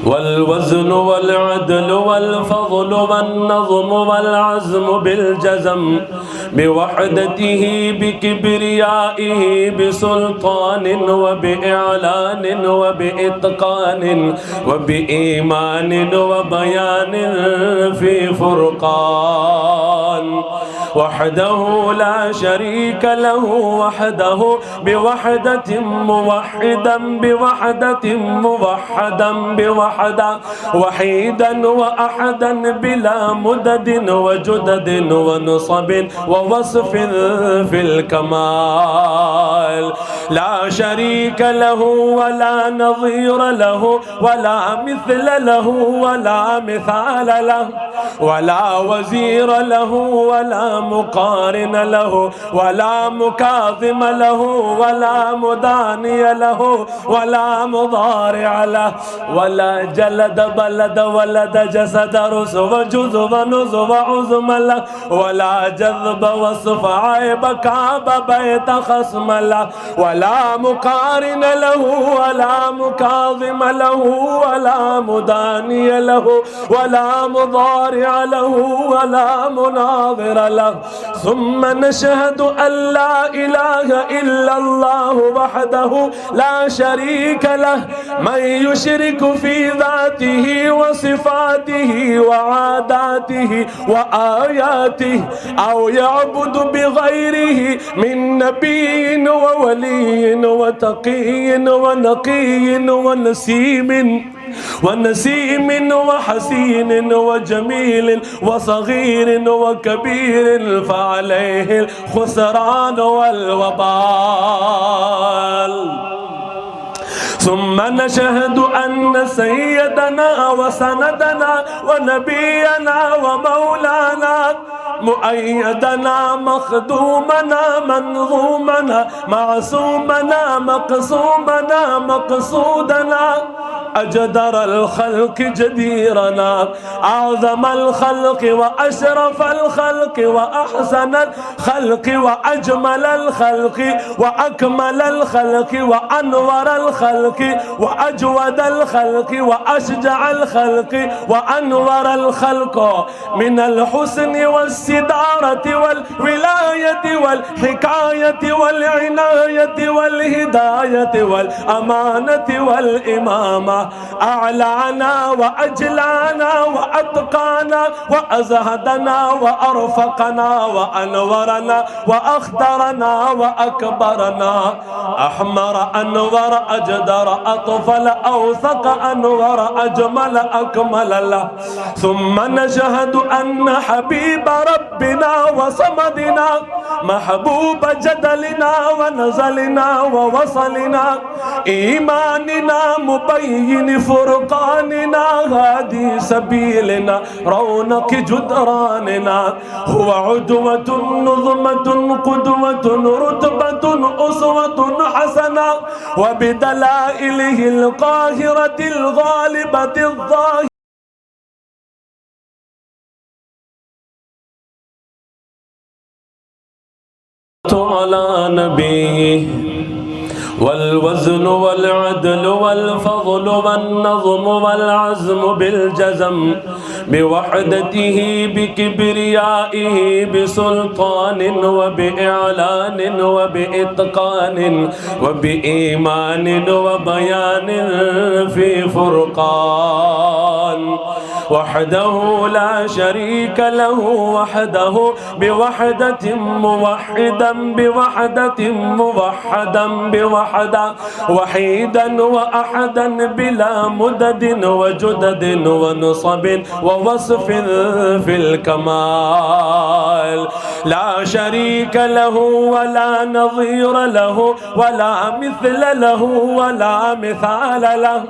والوزن والعدل والفضل والنظم والعزم بالجزم بوحدته بكبريائه بسلطان وبإعلان وبإتقان وبإيمان وبيان في فرقان وحده لا شريك له وحده بوحدة موحدا بوحدة موحدا بوحدة وحيدا وأحدا بلا مدد وجدد ونصب ووصف في الكمال لا شريك له ولا نظير له ولا مثل له ولا مثال له ولا وزير له ولا مقارن له ولا مكاظم له ولا مداني له ولا مضارع له ولا جلد بلد ولد جسد رسو جذب نزب عزم له ولا جذب وصف عيب كعب بيت خصم له ولا مقارن له ولا مكاظم له ولا مداني له ولا مضارع له ولا مناظر له. ثم نشهد أن لا إله إلا الله وحده لا شريك له من يشرك في ذاته وصفاته وعاداته وآياته أو يعبد بغيره من نبي وولي وتقي ونقي ونسيم وحسين وجميل وصغير وكبير فعليه الخسران والوبال. ثم نشهد أن سيدنا وسندنا ونبينا ومولانا مؤيدنا مخدومنا منظومنا معصومنا مقصومنا مقصودنا أجدر الخلق جديرنا أعظم الخلق وأشرف الخلق وأحسن الخلق وأجمل الخلق وأكمل الخلق وأنور الخلق وأجود الخلق وأشجع الخلق وأنور الخلق من الحسن والسدارة والولاية والحكاية والعناية والهداية والأمانة والإمامة أعلانا وأجلانا وأتقانا وأزهدنا وأرفقنا وأنورنا وأخطرنا وأكبرنا أحمر أنور أجدر أطفل أوثق أنور أجمل أكمل له. ثم نشهد أن حبيب ربنا وصمدنا محبوب جدلنا ونزلنا ووصلنا إيماننا مبين فرقاننا هادي سبيلنا رونق جدراننا هو عدوة نظمة قدوة رتبة أسوة حسنة وبدلائله القاهرة الغالبة الظاهرة على نبيه والوزن والعدل والفضل والنظم والعزم بالجزم بوحدته بكبريائه بسلطان وبإعلان وبإتقان وبإيمان وبيان في فرقان وحده لا شريك له وحده بوحدة موحدا بوحدة موحدا بوحدة وحيدا وأحدا بلا مدد وجدد ونصب ووصف في الكمال لا شريك له ولا نظير له ولا مثل له ولا مثال له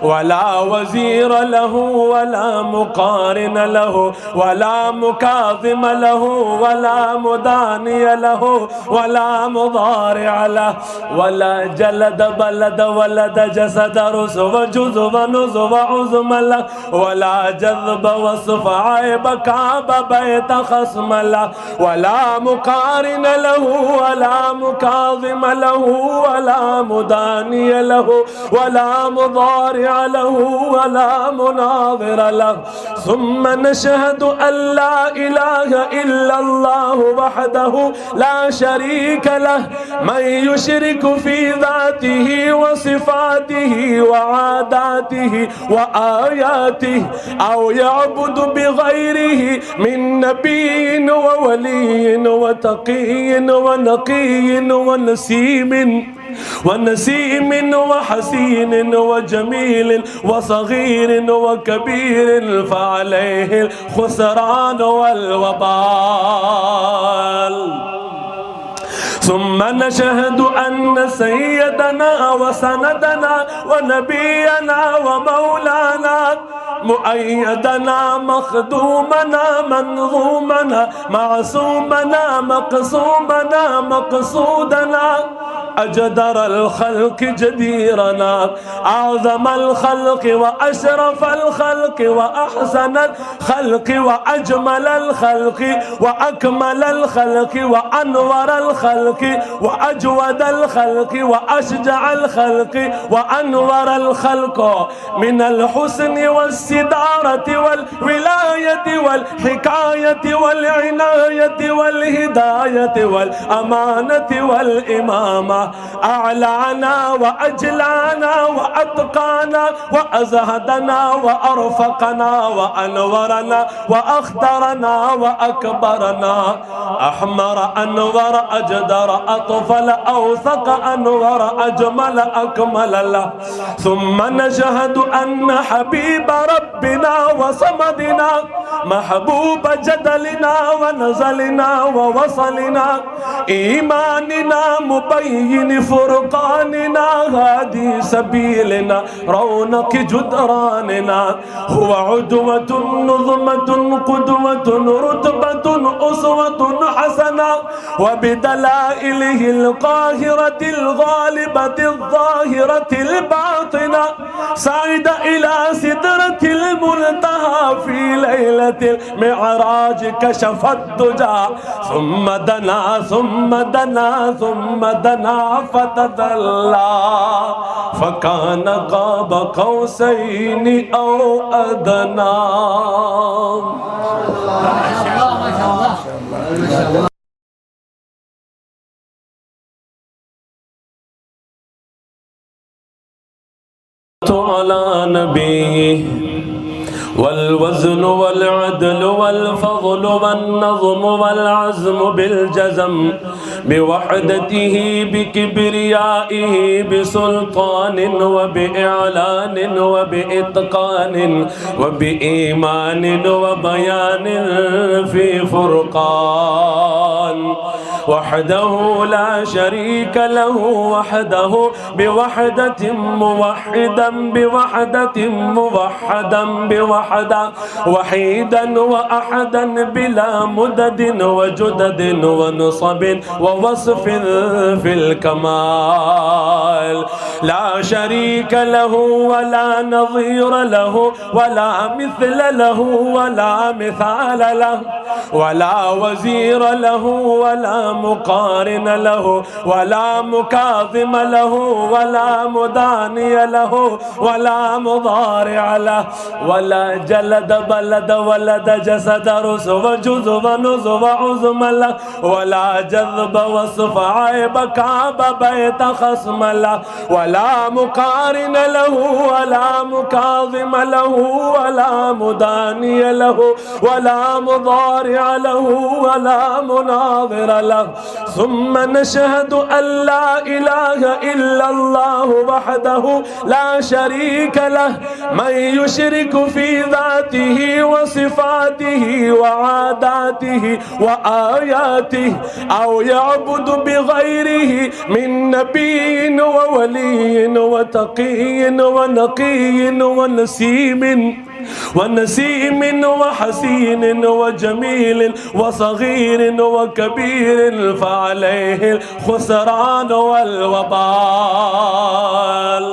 ولا وزير له ولا مقارن له ولا مكاظم له ولا مداني له ولا مضارع له ولا جلد بلد ولد جسد رسو جزب نزب عزم له ولا جذب وصف عيب كعب بيت خصم له ولا مقارن له ولا مكاظم له ولا مداني له ولا مضارع له ولا مناظر له. ثم نشهد أن لا إله إلا الله وحده لا شريك له من يشرك في ذاته وصفاته وعاداته وآياته أو يعبد بغيره من نبي وولي وتقي ونقي ونسيم وحسين وجميل وصغير وكبير فعليه الخسران والوبال. ثم نشهد أن سيدنا وسندنا ونبينا ومولانا مؤيدنا مخدومنا منظومنا معصومنا مقصومنا مقصودنا أجدر الخلق جديرنا أعظم الخلق وأشرف الخلق وأحسن الخلق وأجمل الخلق وأكمل الخلق وأنور الخلق وأجود الخلق وأشجع الخلق وأنور الخلق من الحسن والسدارة والولاية والحكاية والعناية والهداية والأمانة والإمامة أعلانا وأجلانا وأتقانا وأزهدنا وأرفقنا وأنورنا وأخطرنا وأكبرنا، أحمر أنور أجدر أطفل أوثق أنور أجمل أكمل له. ثم نشهد أن حبيب ربنا وصمدنا محبوب جدلنا ونزلنا ووصلنا إيماننا مبين فرقاننا هادي سبيلنا رونق جدراننا، هو عدوة نظمة قدوة رتبة أسوة حسنة، وبدلائله القاهرة الغالبة الظاهرة الباطنة صعد إلى سدرة المنتهى في ليلة المعراج كشف الدجى، ثم دنا ثم دنا ثم دنا فتدلى فكان قاب قوسين أو أدنى. على نبيه والوزن والعدل والفضل والنظم والعزم بالجزم بوحدته بكبريائه بسلطان وبإعلان وبإتقان وبإيمان وبيان في فرقان، وحده لا شريك له وحده بوحدة موحدا بوحدة موحدا بوحدة وحيدا وأحدا بلا مدد وجدد ونصب ووصف في الكمال، لا شريك له ولا نظير له ولا مثل له ولا مثال له ولا وزير له ولا مقارن له ولا مكاظم له ولا مداني له ولا مضارع له، ولا جلد بلد ولد جسد رسو جذب نزب عزم له، ولا جذب وصف عيب كعب بيت خصم له، ولا مقارن له ولا مكاظم له ولا مداني له ولا مضارع له ولا مناظر له. ثم نشهد أن لا إله إلا الله وحده لا شريك له، من يشرك في ذاته وصفاته وعاداته وآياته أو يعبد بغيره من نبي وولي وتقي ونقي ونسيم وحسين وجميل وصغير وكبير فعليه الخسران والوبال.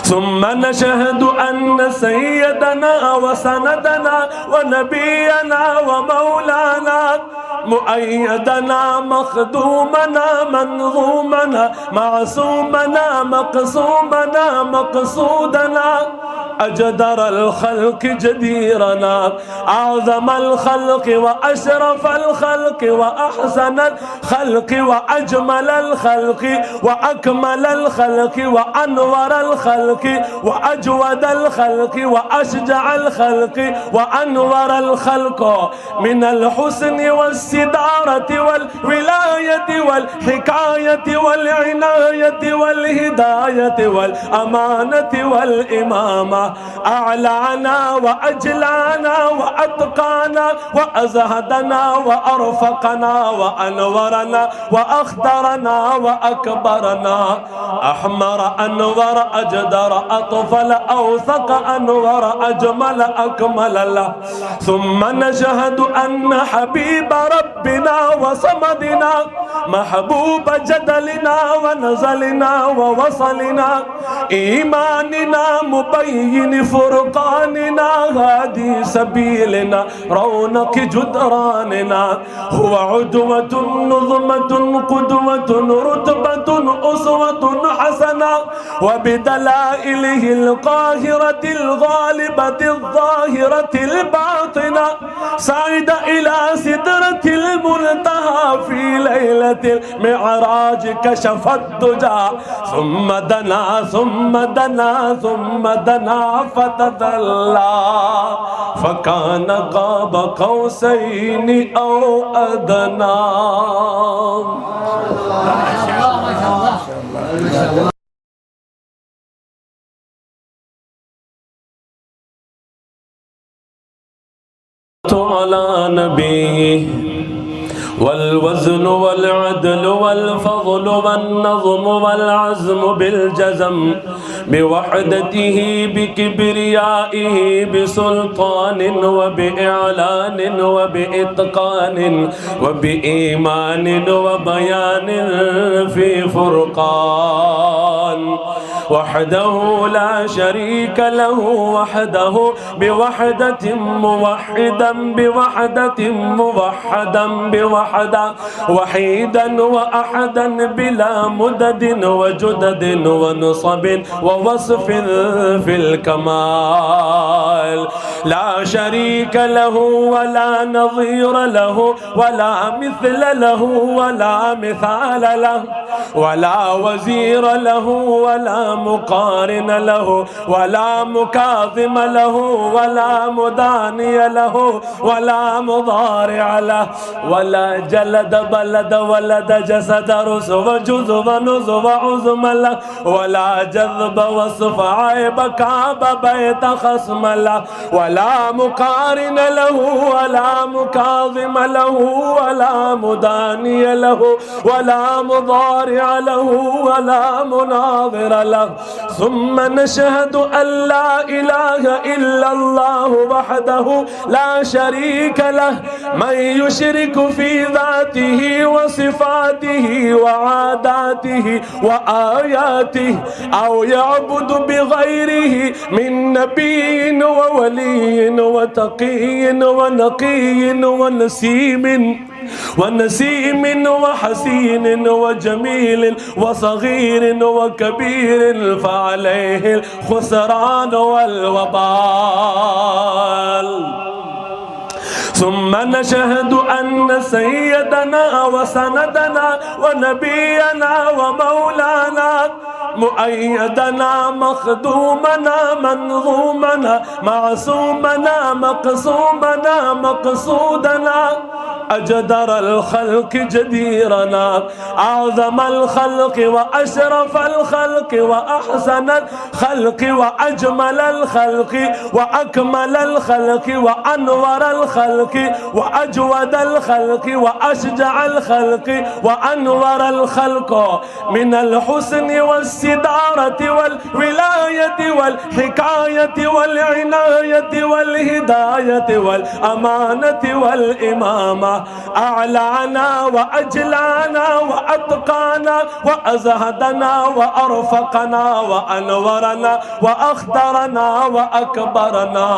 ثم نشهد أن سيدنا وسندنا ونبينا ومولانا مؤيدنا مخدومنا منظومنا معصومنا مقصومنا مقصودنا أجدر الخلق جديرنا أعظم الخلق وأشرف الخلق وأحسن الخلق وأجمل الخلق وأكمل الخلق وأنور الخلق وأجود الخلق وأشجع الخلق وأنور الخلق من الحسن والسدارة والولاية والحكاية والعناية والهداية والأمانة والإمامة، أعلانا وأجلانا وأتقانا وأزهدنا وأرفقنا وأنورنا وأخطرنا وأكبرنا، أحمر أنور أجدر أطفل أوثق أنور أجمل أكمل له. ثم نشهد أن حبيب ربنا وصمدنا محبوب جدلنا ونزلنا ووصلنا إيماننا مبين مبين فرقاننا، هادي سبيلنا، رونق جدراننا. هو عدوة نظمة قدوة رتبة أسوة حسنة، وبدلائله القاهرة الغالبة الظاهرة الباطنة صعد إلى سدرة المنتهى في ليلة المعراج، كشف الدجى ثم دنا ثم دنا ثم دنا فتدلى، فكان قاب قوسين أو أدنى. على نبيه والوزن والعدل والفضل والنظم والعزم بالجزم، بوحدته بكبريائه بسلطان وبإعلان وبإتقان وبإيمان وبيان في فرقان. وحده لا شريك له، وحده بوحدة موحدا بوحدة موحدا بوحدة، وحيدا وأحدا بلا مدد وجدد ونصب ووصف في الكمال. لا شريك له ولا نظير له ولا مثل له ولا مثال له، ولا وزير له ولا مقارن له، ولا مكاظم له ولا مداني له، ولا مضارع له، ولا جلد بلد ولد جسد رسو جذب نزب عزم له، ولا جذب وصف عيب كعب بيت خصم له، ولا مقارن له ولا مكاظم له، ولا مداني له، ولا مضارع له، ولا مناظر له. ثم نشهد أن لا إله إلا الله وحده لا شريك له، من يشرك في ذاته وصفاته وعاداته وآياته أو يعبد بغيره من نبي وولي وتقي ونقي ونسيم وحسين وجميل وصغير وكبير، فعليه الخسران والوبال. ثم نشهد أن سيدنا وسندنا ونبينا ومولانا مؤيدنا مخدومنا منظومنا معصومنا مقصومنا مقصودنا أجدر الخلق جديرنا، أعظم الخلق وأشرف الخلق وأحسن الخلق وأجمل الخلق وأكمل الخلق وأنور الخلق وأجود الخلق وأشجع الخلق وأنور الخلق، من الحسن والسدارة والولاية والحكاية والعناية والهداية والأمانة والإمامة، أعلانا وأجلانا وأتقانا وأزهدنا وأرفقنا وأنورنا وأخضرنا وأكبرنا،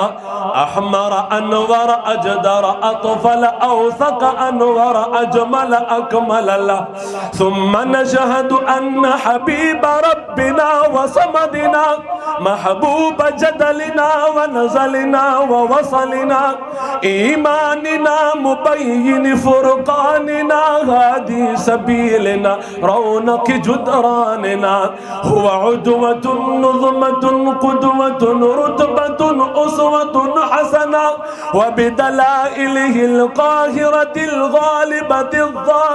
أحمر أنور أجدر أطفل أوثق أنور أجمل أكمل له. ثم نشهد أن حبيب ربنا وصمدنا محبوب جدلنا ونزلنا ووصلنا إيماننا مبين فرقاننا، هادي سبيلنا، رونق جدراننا. هو عدوة نظمة قدوة رتبة أسوة حسنة، وبدلائله القاهرة الغالبة الظاهرة